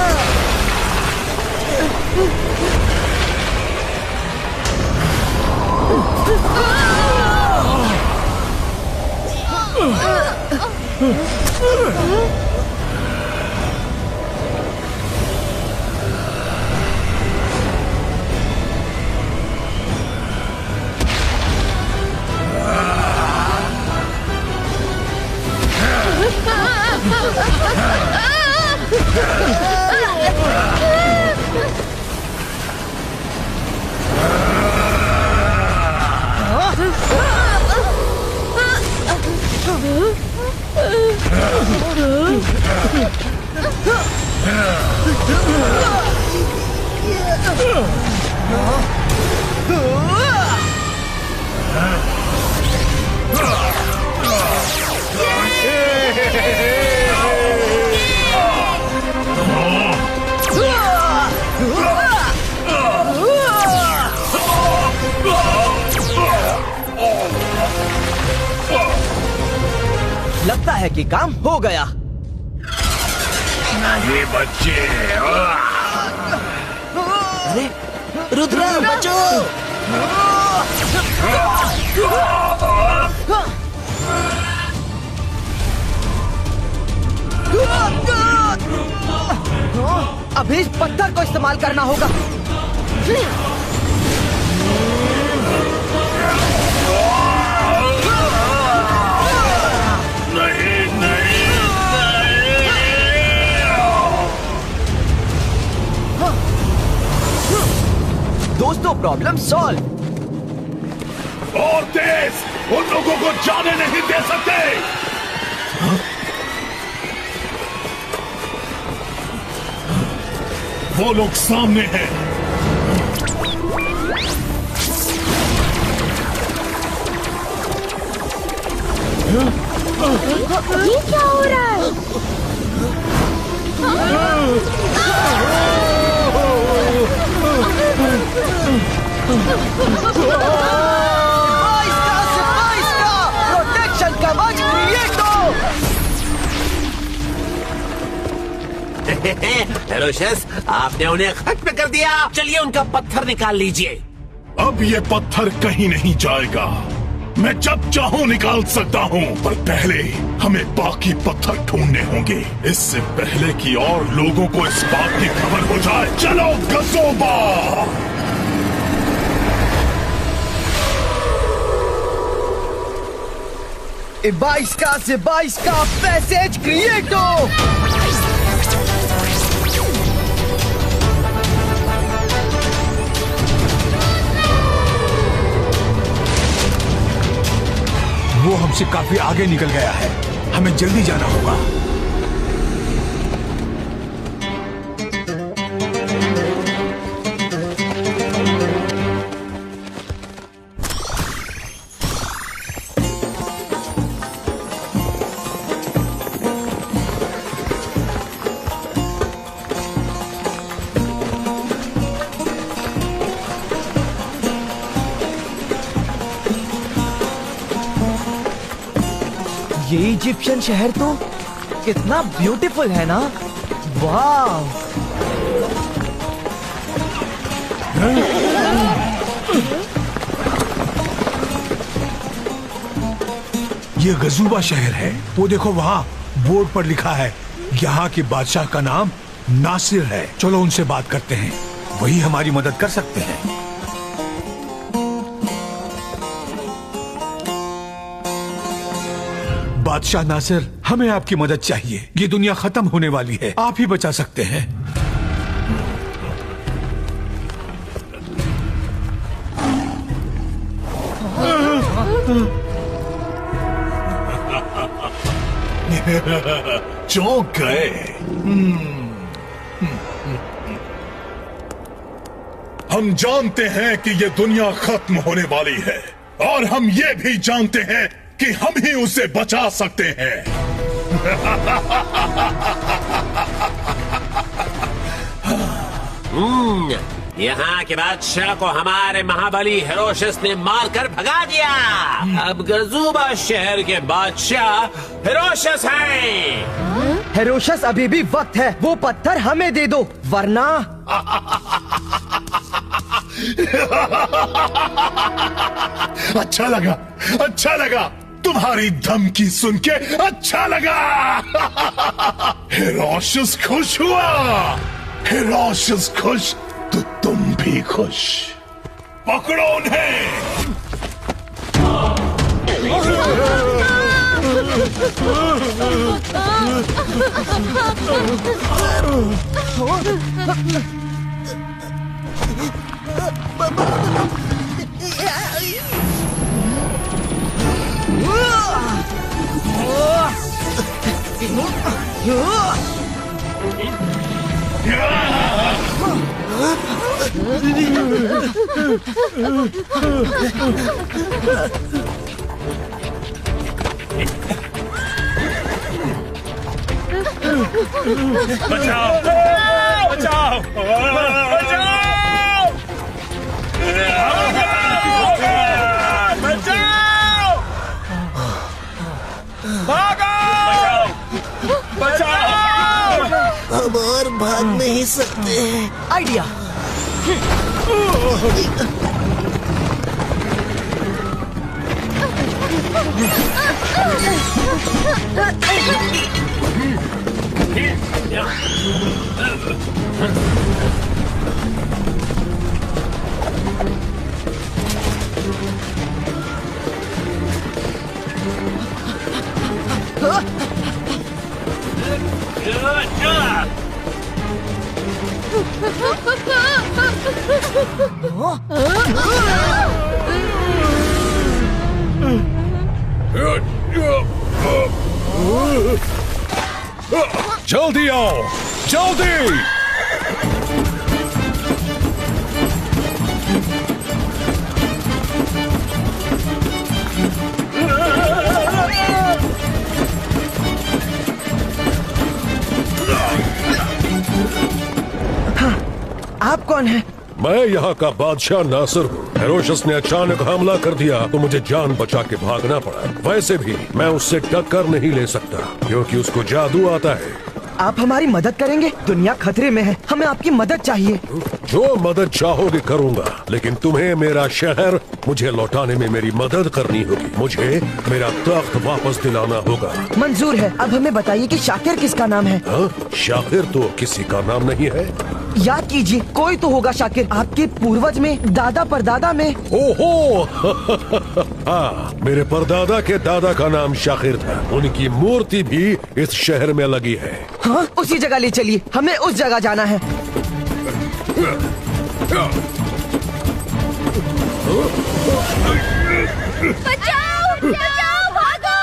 लगता है कि काम हो गया। नहीं बच्चे। अरे रुद्रा बचो। अभी इस पत्थर को इस्तेमाल करना होगा। नहीं नहीं दोस्तों प्रॉब्लम सॉल्व। और तेज, उन लोगों को जाने नहीं दे सकते। वो लोग सामने हैं। ये क्या हो रहा है? प्रोटेक्शन कवच क्रिएट हो। हेरोशस, आपने उन्हें खत्म कर दिया। चलिए उनका पत्थर निकाल लीजिए। अब ये पत्थर कहीं नहीं जाएगा। मैं जब चाहूं निकाल सकता हूं, पर पहले हमें बाकी पत्थर ढूंढने होंगे, इससे पहले कि और लोगों को इस बात की खबर हो जाए। चलो गजोबा। बाईस का पैसेज क्रिएट हो। वो हमसे काफी आगे निकल गया है, हमें जल्दी जाना होगा। ये इजिप्शियन शहर तो कितना ब्यूटीफुल है ना। वाह। ये गजूबा शहर है। वो देखो वहाँ बोर्ड पर लिखा है, यहाँ के बादशाह का नाम नासिर है। चलो उनसे बात करते हैं, वही हमारी मदद कर सकते हैं। बादशाह नासिर, हमें आपकी मदद चाहिए। ये दुनिया खत्म होने वाली है, आप ही बचा सकते हैं। चौंक गए। हम जानते हैं कि ये दुनिया खत्म होने वाली है, और हम ये भी जानते हैं कि हम ही उसे बचा सकते हैं। यहाँ के बादशाह को हमारे महाबली हेरोशस ने मारकर भगा दिया। अब गजूबा शहर के बादशाह हेरोशस हैं। हेरोशस, अभी भी वक्त है। वो पत्थर हमें दे दो, वरना अच्छा लगा तुम्हारी धमकी सुन के। अच्छा लगा। हेरोशस खुश हुआ। हेरोशस खुश तो तुम भी खुश। पकड़ो उन्हें। बचाओ बचाओ बचाओ बचाओ। भागो बचाओ। अब और भाग नहीं सकते। आइडिया। जल्दी आओ, जल्दी। आप कौन हैं? मैं यहाँ का बादशाह नासिर हूँ। हेरोशस ने अचानक हमला कर दिया तो मुझे जान बचा के भागना पड़ा। वैसे भी मैं उससे टक्कर नहीं ले सकता क्योंकि उसको जादू आता है। आप हमारी मदद करेंगे? दुनिया खतरे में है, हमें आपकी मदद चाहिए। जो मदद चाहोगे करूँगा, लेकिन तुम्हें मेरा शहर मुझे लौटाने में मेरी मदद करनी होगी। मुझे मेरा तख्त वापस दिलाना होगा। मंजूर है। अब हमें बताइए कि शाकिर किसका नाम है? हाँ? शाकिर तो किसी का नाम नहीं है। याद कीजिए, कोई तो होगा शाकिर। आपके पूर्वज में, दादा परदादा में। ओहो हाँ, मेरे परदादा के दादा का नाम शाकिर था। उनकी मूर्ति भी इस शहर में लगी है। हाँ, उसी जगह ले चलिए, हमें उस जगह जाना है। बचाओ, बचाओ, भागो!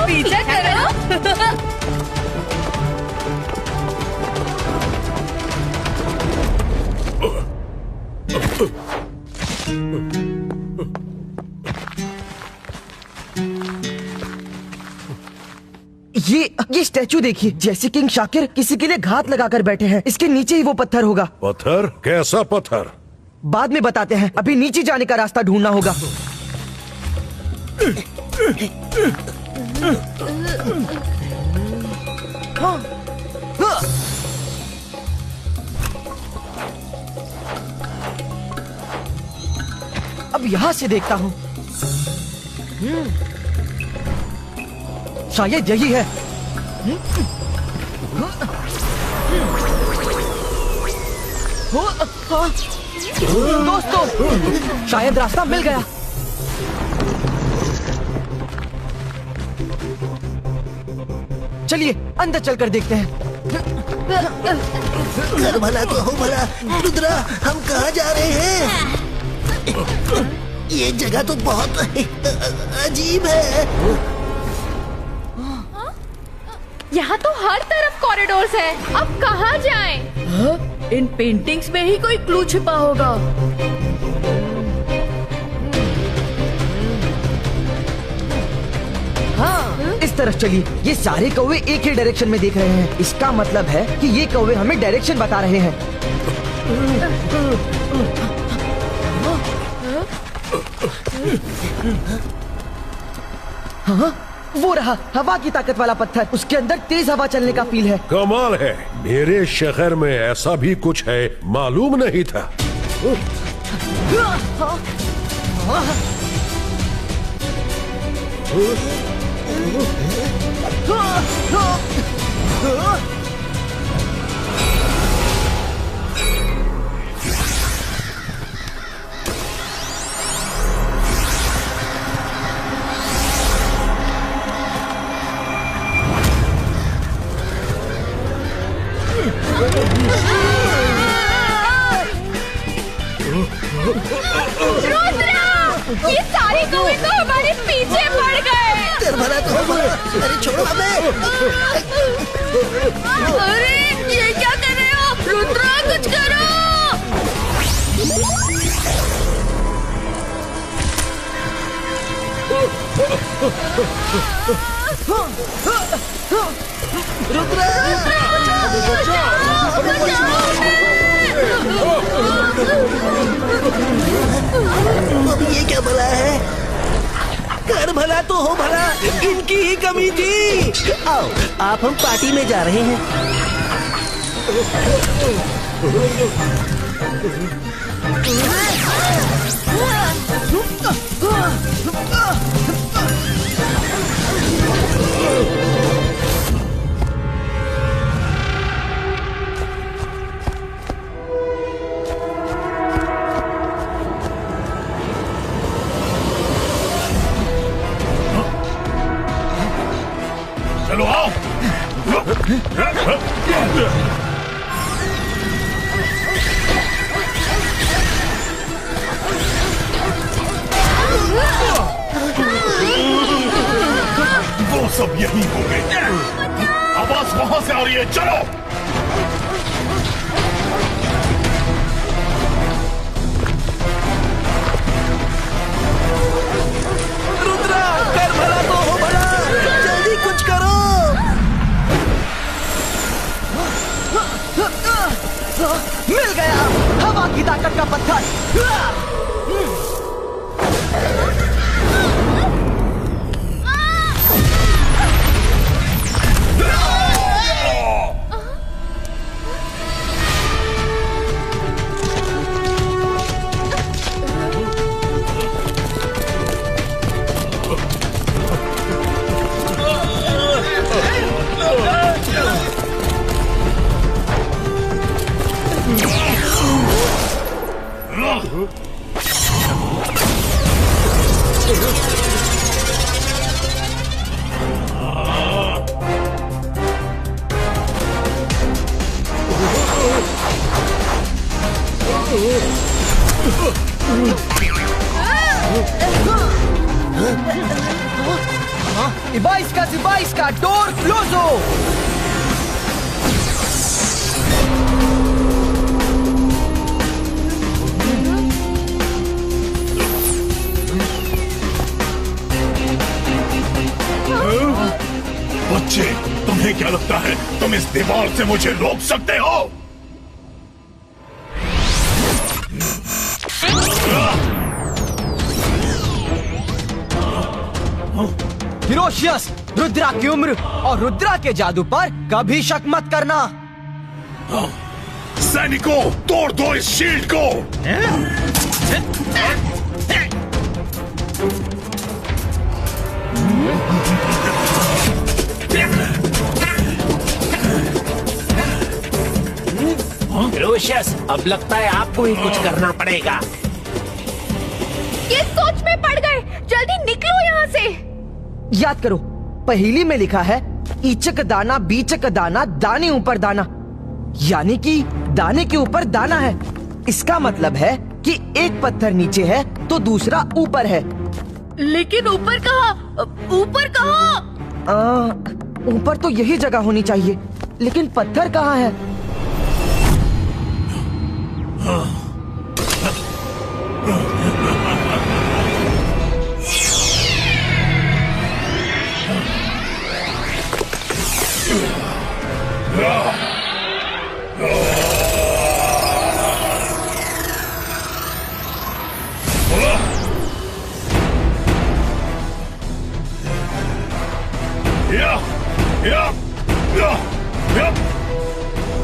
पीछा करो। ये स्टैचू देखिए, जैसे किंग शाकिर किसी के लिए घात लगाकर बैठे हैं। इसके नीचे ही वो पत्थर होगा। पत्थर? कैसा पत्थर? बाद में बताते हैं, अभी नीचे जाने का रास्ता ढूंढना होगा। अब यहाँ से देखता हूँ। शायद यही है। दोस्तों, शायद रास्ता मिल गया। चलिए अंदर चलकर देखते हैं। घर भला तो हो भला। रुद्रा, हम कहाँ जा रहे हैं? ये जगह तो बहुत अजीब है। यहाँ तो हर तरफ कॉरिडोर्स है। अब कहाँ जाएं? हाँ? इन पेंटिंग्स में ही कोई क्लू छिपा होगा। हाँ, इस तरफ चलिए। ये सारे कौवे एक ही डायरेक्शन में देख रहे हैं। इसका मतलब है कि ये कौवे हमें डायरेक्शन बता रहे हैं। हाँ, वो रहा हवा की ताकत वाला पत्थर। उसके अंदर तेज हवा चलने का फील है। कमाल है, मेरे शहर में ऐसा भी कुछ है, मालूम नहीं था। रुद्रा, ये सारे कौवे तो हमारे पीछे पड़ गए। कर भला तो हो भला। अरे छोड़ो हमें। अरे ये क्या कर रहे हो? रुद्रा कुछ करो। रुद्रा अब ये क्या भला है? कर भला तो हो भला, इनकी ही कमी थी। आओ, आप हम पार्टी में जा रहे हैं। चलो आओ। वो सब यही हो गए। आवाज वहां से आ रही है, चलो। रुद्रा, कर भला तो हो भला, जल्दी कुछ करो। मिल गया हवा की ताकत का पत्थर। Ibaiska, Dor Flozo! बच्चे, तुम्हें क्या लगता है तुम इस दीवार से मुझे रोक सकते हो? हिरोशियस, रुद्रा की उम्र और रुद्रा के जादू पर कभी शक मत करना। सैनिकों, तोड़ दो इस शील्ड को। हिरोशियस, अब लगता है आपको ही कुछ करना पड़ेगा। ये सोच में पड़ गए, जल्दी निकलो यहाँ से। याद करो, पहेली में लिखा है ईचक दाना बीचक दाना दाने ऊपर दाना, यानी कि दाने के ऊपर दाना है। इसका मतलब है कि एक पत्थर नीचे है तो दूसरा ऊपर है। लेकिन ऊपर कहाँ? ऊपर कहाँ? ऊपर तो यही जगह होनी चाहिए, लेकिन पत्थर कहाँ है?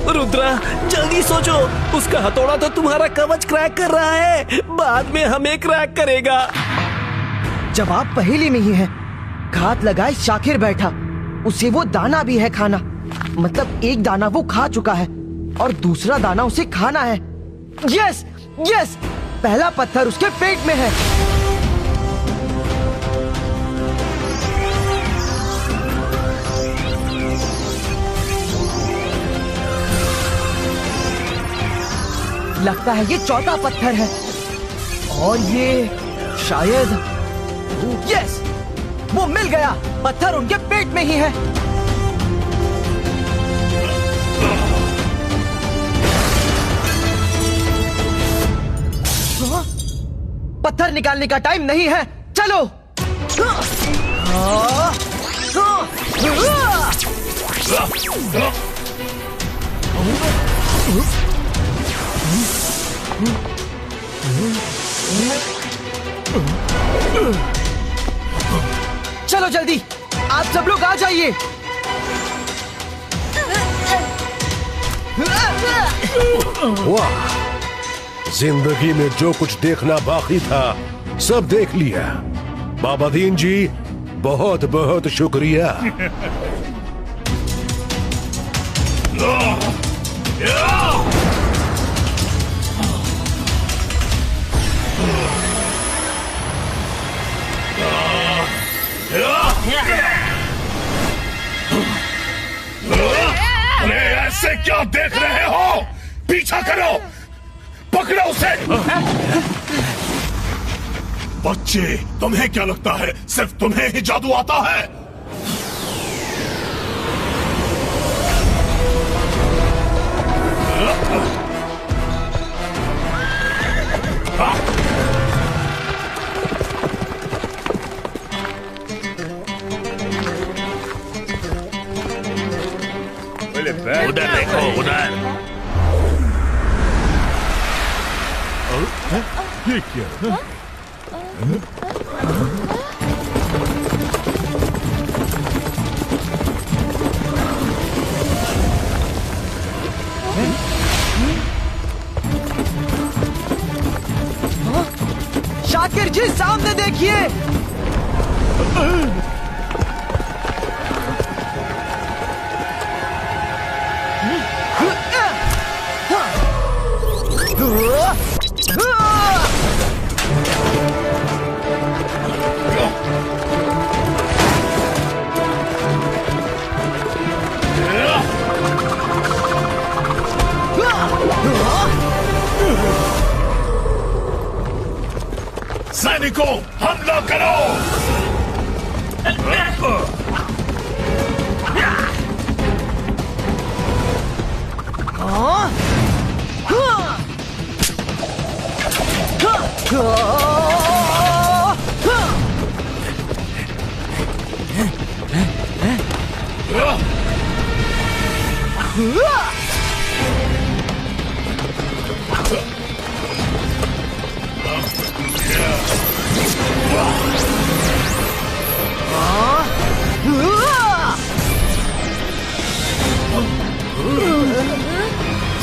रुद्रा, जल्दी सोचो, उसका हथौड़ा तो तुम्हारा कवच क्रैक कर रहा है, बाद में हमें क्रैक करेगा। जवाब पहेली में ही है। घात लगाए शाकिर बैठा, उसे वो दाना भी है खाना। मतलब एक दाना वो खा चुका है और दूसरा दाना उसे खाना है। यस यस, पहला पत्थर उसके पेट में है। लगता है ये चौथा पत्थर है। और ये शायद यस, वो मिल गया। पत्थर उनके पेट में ही है। पत्थर निकालने का टाइम नहीं है, चलो। चलो जल्दी, आप सब लोग आ जाइए। वाह, जिंदगी में जो कुछ देखना बाकी था सब देख लिया। बाबा दीन जी, बहुत बहुत शुक्रिया। अरे ऐसे क्या देख रहे हो? पीछा करो, पकड़ो उसे। बच्चे, तुम्हें क्या लगता है सिर्फ तुम्हें ही जादू आता है? उधर देखो, उधर। ये क्या? शाकिर जी, सामने देखिए। सैनिकों, हमला करो!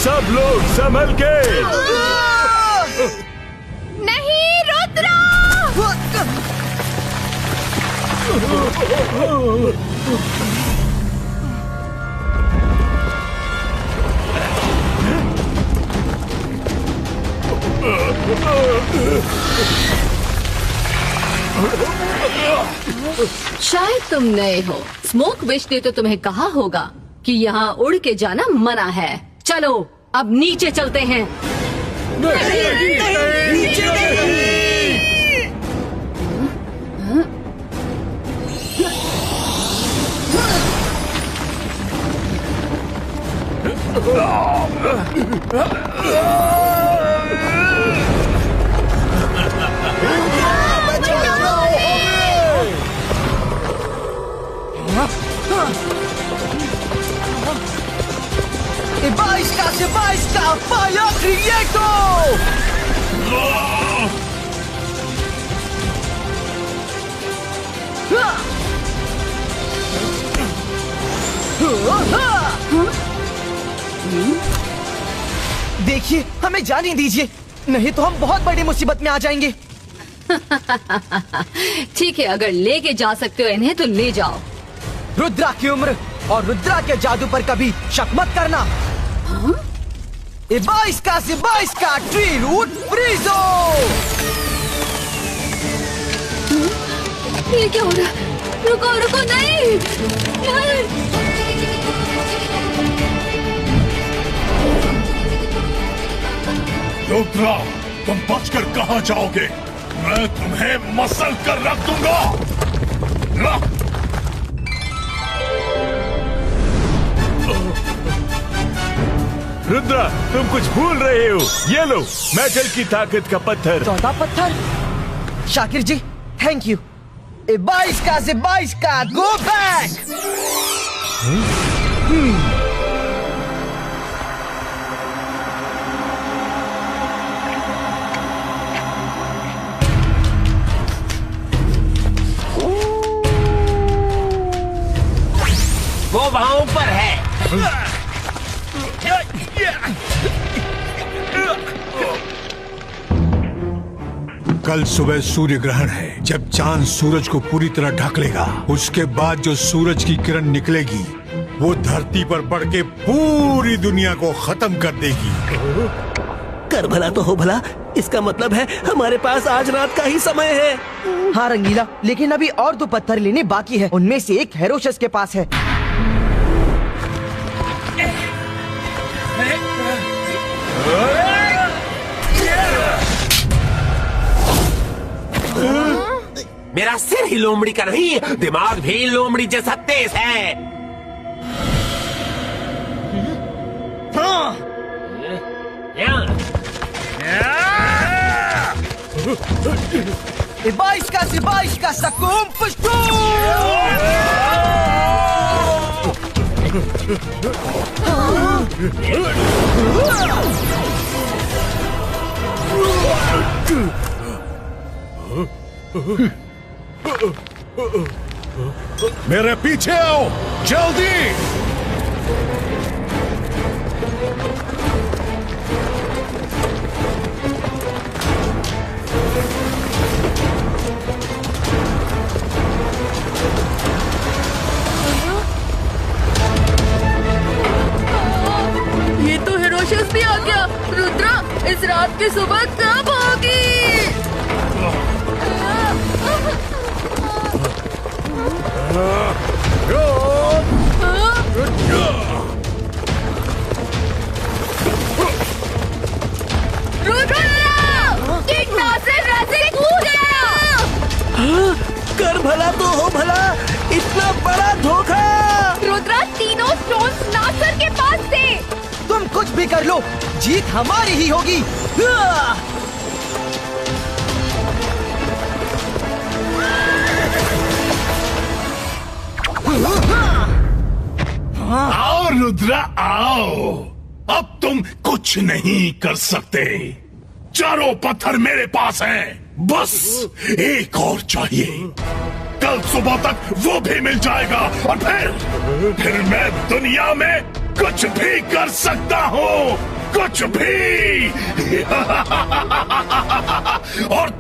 सब लोग संभल के। नहीं, रुद्रा! शायद तुम नए हो। स्मोक विश ने तो तुम्हें कहा होगा कि यहाँ उड़ के जाना मना है। चलो अब नीचे चलते हैं। Baisca, fire Creator! देखिए, हमें जाने दीजिए, नहीं तो हम बहुत बड़ी मुसीबत में आ जाएंगे। ठीक है, अगर लेके जा सकते हो इन्हें तो ले जाओ। रुद्रा की उम्र और रुद्रा के जादू पर कभी शक मत करना। Baisca, ट्री रूट फ्रीजो! ये क्या हो रहा है? रुको रुको, नहीं! रुद्रा, तुम बचकर कहाँ जाओगे? मैं तुम्हें मसल कर रख दूंगा। रुद्रा, तुम कुछ भूल रहे हो। ये लो, मेटल की ताकत का पत्थर। 14 पत्थर। शाकिर जी, थैंक यू। 22 का से 22 का, गो बैक। वो वहाँ ऊपर है। कल सुबह सूर्य ग्रहण है। जब चांद सूरज को पूरी तरह ढक लेगा, उसके बाद जो सूरज की किरण निकलेगी वो धरती पर पड़ के पूरी दुनिया को खत्म कर देगी। कर भला तो हो भला, इसका मतलब है हमारे पास आज रात का ही समय है। हाँ रंगीला, लेकिन अभी और 2 पत्थर लेने बाकी है। उनमें से एक हेरोशस के पास है। मेरा सिर ही लोमड़ी का नहीं, दिमाग भी लोमड़ी जैसा तेज है। बाईस का से 22 का सकुम पुष्टू। मेरे पीछे आओ, जल्दी। ये तो हेरोशस भी आ गया। रुद्रा, इस रात की सुबह कब होगी? कर भला तो हो भला, इतना बड़ा धोखा। रुद्रा, तीनों स्टोन्स नासर के पास थे। तुम कुछ भी कर लो, जीत हमारी ही होगी। आओ रुद्रा, आओ। अब तुम कुछ नहीं कर सकते। चारों पत्थर मेरे पास हैं। बस एक और चाहिए। कल सुबह तक वो भी मिल जाएगा और फिर मैं दुनिया में कुछ भी कर सकता हूँ, कुछ भी। और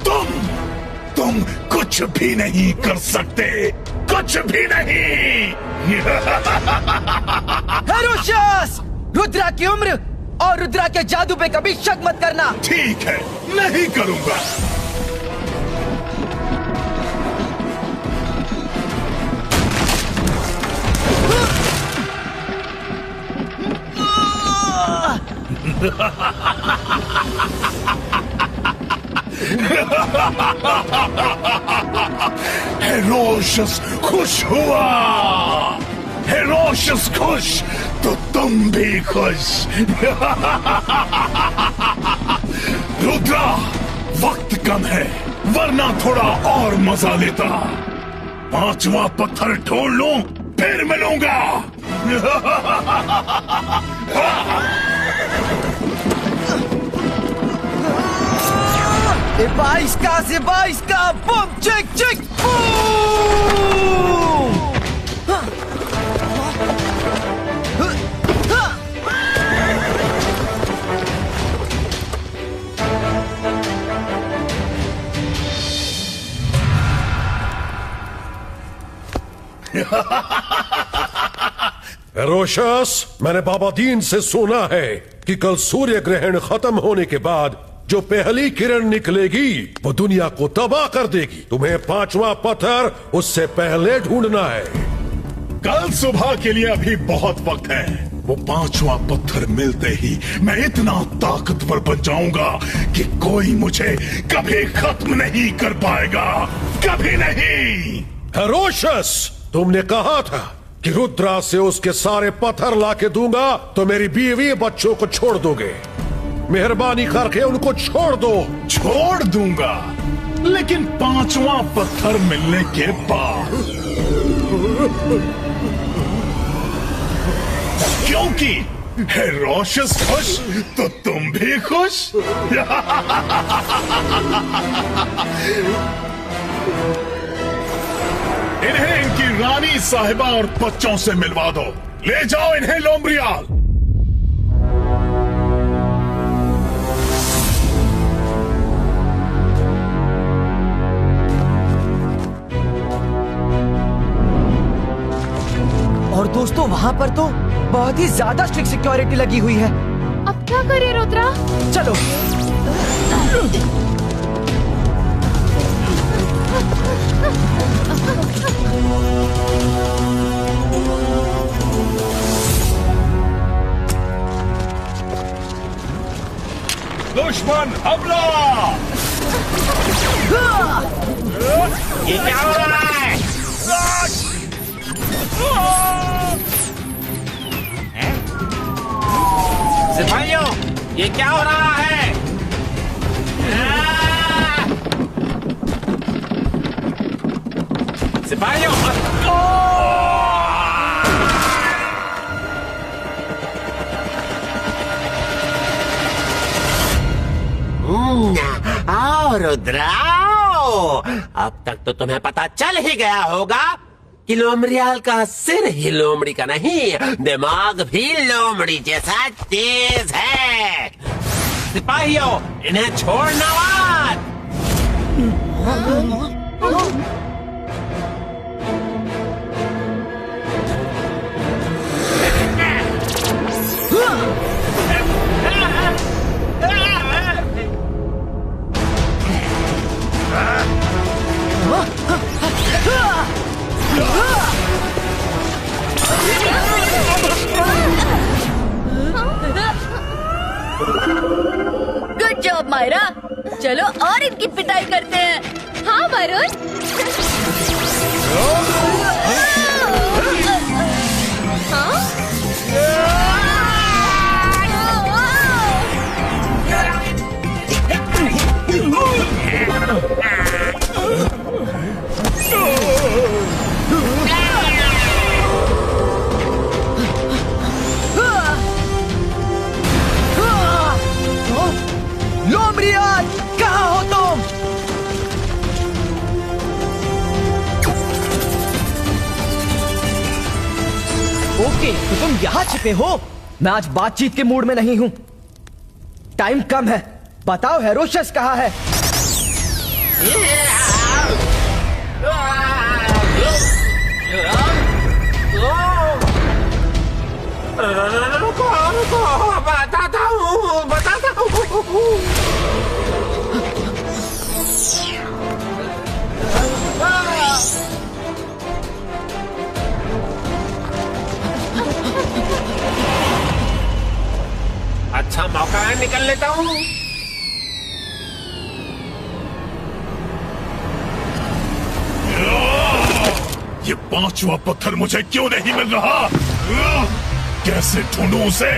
तुम कुछ भी नहीं कर सकते, कुछ भी नहीं। हेरोशस, रुद्रा की उम्र और रुद्रा के जादू पे कभी शक मत करना। ठीक है, नहीं करूंगा। हेरोशस खुश हुआ। हेरोशस खुश तो तुम भी खुश। रुद्रा, वक्त कम है, वरना थोड़ा और मजा लेता। 5वां पत्थर ढूंढ लूं, फिर मिलूंगा। 22 का से 22 का, बम चिक चिक बूम। हेरोशस, मैंने बाबा दीन से सुना है कि कल सूर्य ग्रहण खत्म होने के बाद जो पहली किरण निकलेगी वो दुनिया को तबाह कर देगी। तुम्हें 5वां पत्थर उससे पहले ढूंढना है। कल सुबह के लिए अभी बहुत वक्त है। वो पांचवा पत्थर मिलते ही मैं इतना ताकतवर बन जाऊंगा कि कोई मुझे कभी खत्म नहीं कर पाएगा, कभी नहीं। हेरोशस, तुमने कहा था कि रुद्रा से उसके सारे पत्थर लाके दूंगा तो मेरी बीवी बच्चों को छोड़ दोगे। मेहरबानी करके उनको छोड़ दो। छोड़ दूंगा, लेकिन पांचवा पत्थर मिलने के बाद। क्योंकि हेरोशस खुश तो तुम भी खुश। इन्हें इनकी रानी साहिबा और बच्चों से मिलवा दो। ले जाओ इन्हें लोमरियाल। और दोस्तों, वहाँ पर तो बहुत ही ज्यादा स्ट्रिक्ट सिक्योरिटी लगी हुई है। अब क्या करे रुद्रा? चलो। दुश्मन हमला! ये क्या हो रहा है? सिपाहियों, ये क्या हो रहा है? सिपाहियों, आओ रुद्राओ, अब तक तो तुम्हें पता चल ही गया होगा कि लोमड़ियाल का सिर ही लोमड़ी का नहीं, दिमाग भी लोमड़ी जैसा तेज है। सिपाहियों, इन्हें छोड़ना मत। Good job Myra. चलो और इनकी पिटाई करते हैं। हाँ वरुण। लोमड़ियाल, कहाँ हो तुम? ओके, तो तुम यहाँ छिपे हो। मैं आज बातचीत के मूड में नहीं हूँ। टाइम कम है। बताओ हेरोशस कहाँ है? रुको, बताता हूँ। अच्छा मौका है, निकल लेता हूँ। ये पांचवा पत्थर मुझे क्यों नहीं मिल रहा? कैसे ढूंढूं उसे?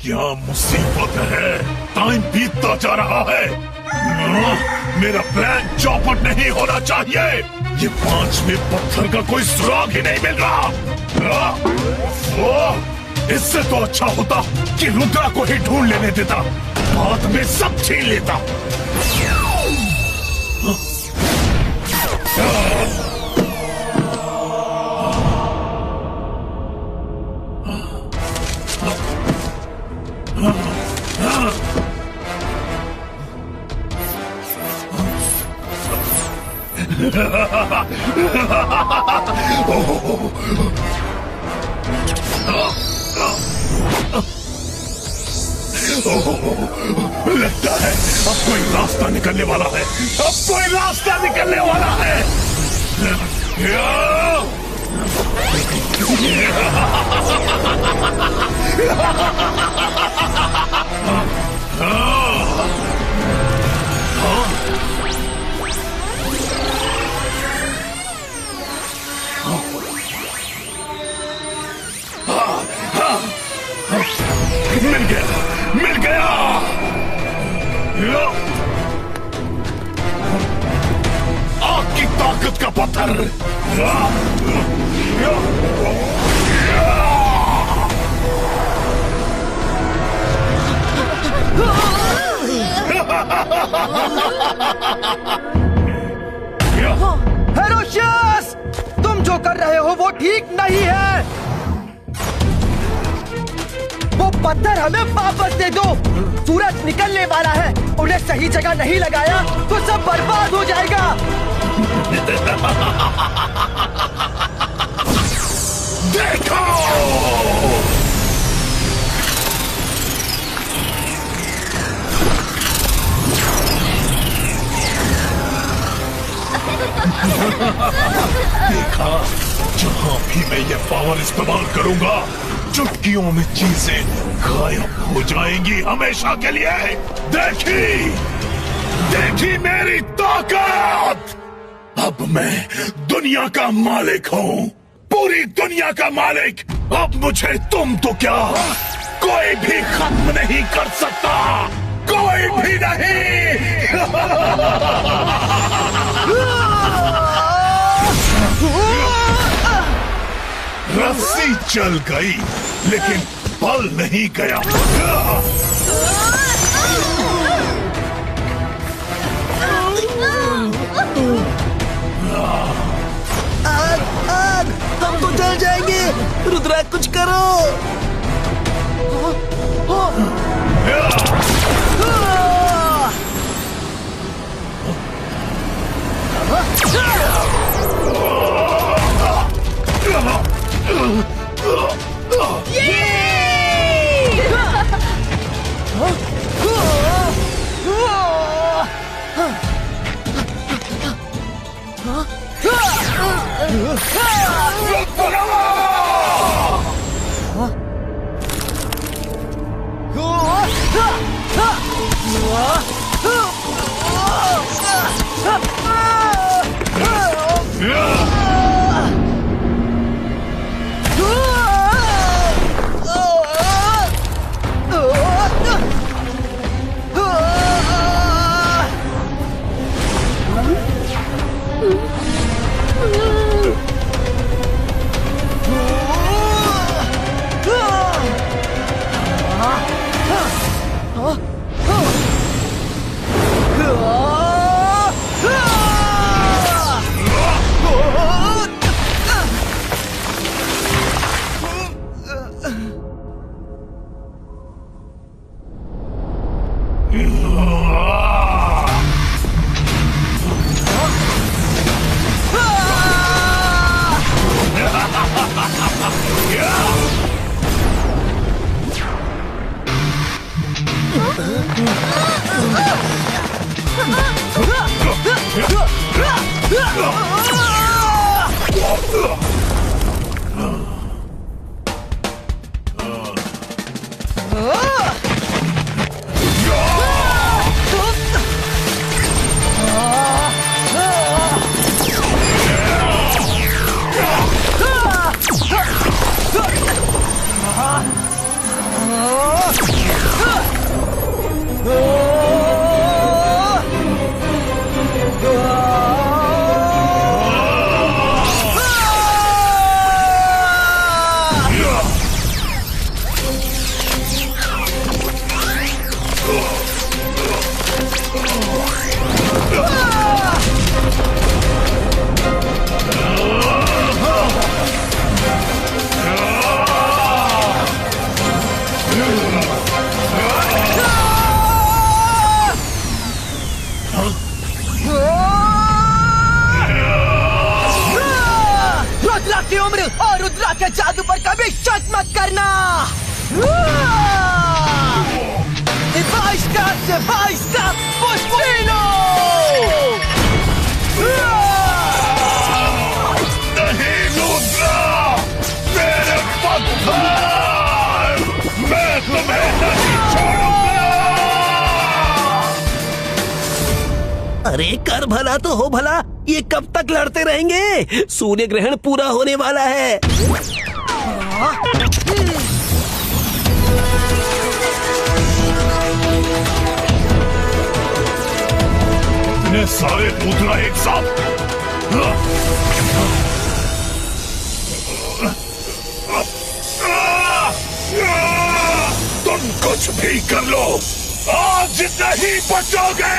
क्या मुसीबत है? टाइम बीतता जा रहा है। मेरा प्लान चौपट नहीं होना चाहिए। ये पांचवें पत्थर का कोई सुराग ही नहीं मिल रहा। इससे तो अच्छा होता कि रुद्रा को ही ढूंढ लेने देता, बाद में सब छीन लेता। लगता है अब कोई रास्ता निकलने वाला है, अब कोई रास्ता निकलने वाला है। मिल गया, मिल गया। आग की ताकत का पत्थर। हेरोशियस, तुम जो कर रहे हो वो ठीक नहीं है। वो पत्थर हमें वापस दे दो। सूरज निकलने वाला है, उन्हें सही जगह नहीं लगाया तो सब बर्बाद हो जाएगा। देखो, देखा, जहां भी मैं ये पावर इस्तेमाल करूंगा चुटकियों में चीजें गायब हो जाएंगी हमेशा के लिए। देखी, देखी मेरी ताकत। अब मैं दुनिया का मालिक हूँ, पूरी दुनिया का मालिक। अब मुझे तुम तो क्या, कोई भी खत्म नहीं कर सकता, कोई भी नहीं। रस्सी चल गई लेकिन बल नहीं गया। आग, आग, हम तो जल जाएंगे। रुद्रा कुछ करो। रुद्रा की उम्र और रुद्रा के जादू पर कभी शक मत करना। बहिष्कार से मैं तुम्हें नहीं छोड़ूंगा। अरे कर भला तो हो भला, ये कब तक लड़ते रहेंगे? सूर्य ग्रहण पूरा होने वाला है। इतने सारे पुतला एक साथ। तुम कुछ भी कर लो, आज नहीं बचोगे।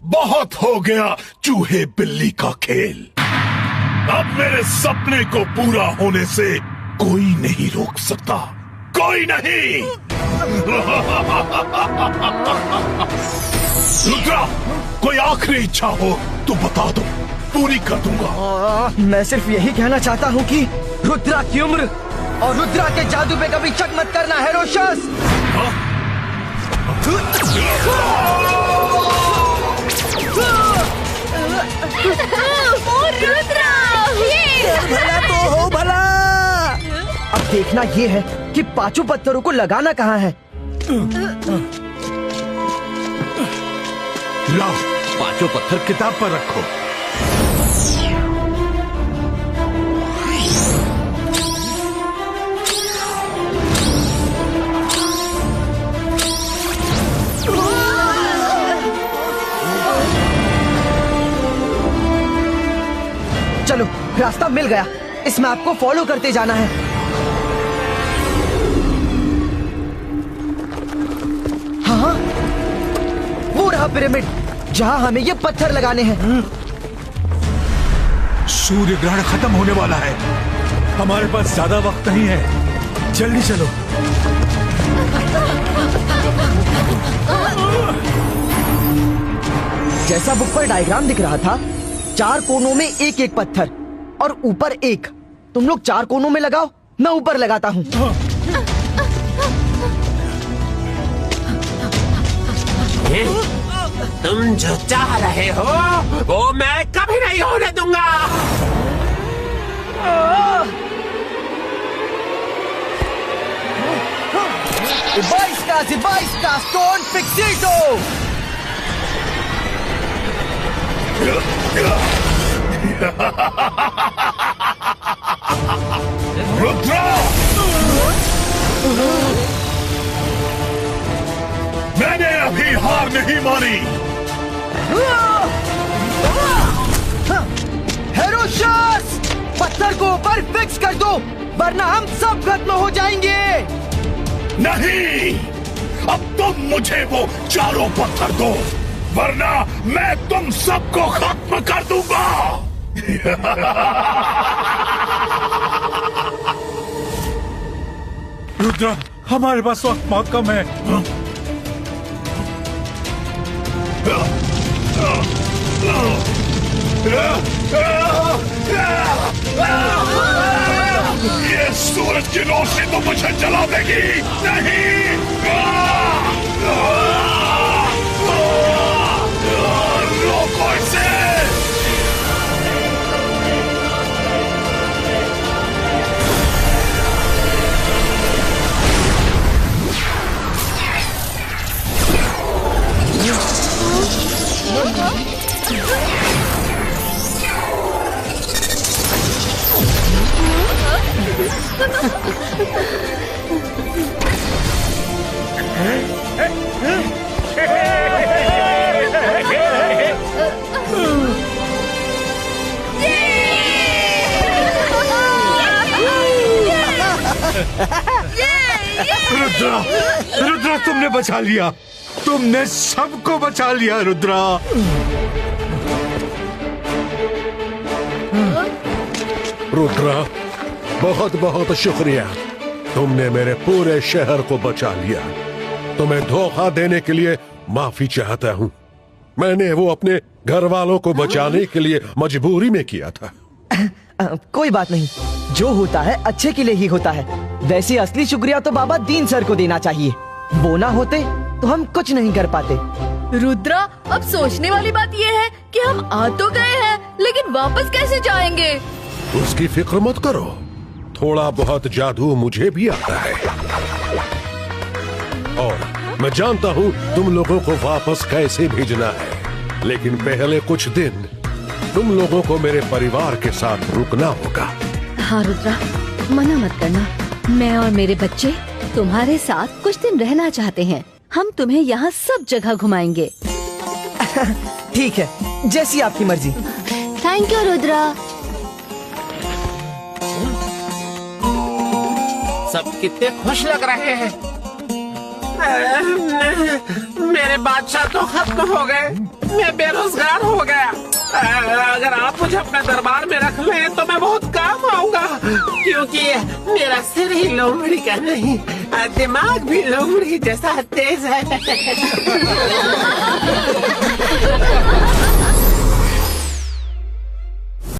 बहुत हो गया चूहे बिल्ली का खेल। अब मेरे सपने को पूरा होने से कोई नहीं रोक सकता, कोई नहीं। रुद्रा, कोई आखिरी इच्छा हो तो बता दो, पूरी कर दूंगा। मैं सिर्फ यही कहना चाहता हूँ कि रुद्रा की उम्र और रुद्रा के जादू पे कभी शक मत करना है रोशस। रुद्रा, भला तो हो भला। अब देखना ये है कि पांचों पत्थरों को लगाना कहाँ है। लाओ, पांचों पत्थर किताब पर रखो। चलो, रास्ता मिल गया। इस मैप को फॉलो करते जाना है। हाँ, वो रहा पिरामिड जहाँ हमें ये पत्थर लगाने हैं। सूर्य ग्रहण खत्म होने वाला है, हमारे पास ज्यादा वक्त नहीं है, जल्दी चलो। जैसा बुक पर डायग्राम दिख रहा था, 4 कोनों में एक एक पत्थर और ऊपर एक। तुम लोग 4 कोनों में लगाओ, मैं ऊपर लगाता हूँ। तुम जो चाह रहे हो वो मैं कभी नहीं होने दूंगा। Zibaisca, Stone Fixito! रुद्रा! मैंने अभी हार नहीं मानी। हेरोशस! पत्थर को ऊपर फिक्स कर दो, वरना हम सब खत्म हो जाएंगे। नहीं, अब तुम मुझे वो चारों पत्थर दो, वरना मैं तुम सबको खत्म कर दूंगा। रुद्रा, हमारे पास वक्त बहुत कम है। ये सूरज की रोशनी तो मुझे जला देगी। नहीं, रोको इसे। रुद्रा, रुद्रा तुमने बचा लिया, तुमने सबको बचा लिया रुद्रा। रुद्रा, बहुत बहुत शुक्रिया। तुमने मेरे पूरे शहर को बचा लिया। तुम्हें धोखा देने के लिए माफी चाहता हूँ। मैंने वो अपने घर वालों को बचाने के लिए मजबूरी में किया था। कोई बात नहीं, जो होता है अच्छे के लिए ही होता है। वैसे असली शुक्रिया तो बाबा दीन सर को देना चाहिए। वो ना होते तो हम कुछ नहीं कर पाते। रुद्रा, अब सोचने वाली बात ये है कि हम आ तो गए हैं, लेकिन वापस कैसे जाएंगे? उसकी फिक्र मत करो, थोड़ा बहुत जादू मुझे भी आता है और मैं जानता हूँ तुम लोगों को वापस कैसे भेजना है। लेकिन पहले कुछ दिन तुम लोगों को मेरे परिवार के साथ रुकना होगा। हाँ रुद्रा, मना मत करना। मैं और मेरे बच्चे तुम्हारे साथ कुछ दिन रहना चाहते हैं। हम तुम्हें यहाँ सब जगह घुमाएंगे। ठीक है, जैसी आपकी मर्जी। Thank you Rudra. सब कितने खुश लग रहे हैं। मेरे बादशाह तो खत्म हो गए, मैं बेरोजगार हो गया। अगर आप मुझे अपने दरबार में रख लें तो मैं बहुत काम आऊंगा, क्योंकि मेरा सिर ही लोमड़ी का नहीं, दिमाग भी लोमड़ी जैसा तेज है।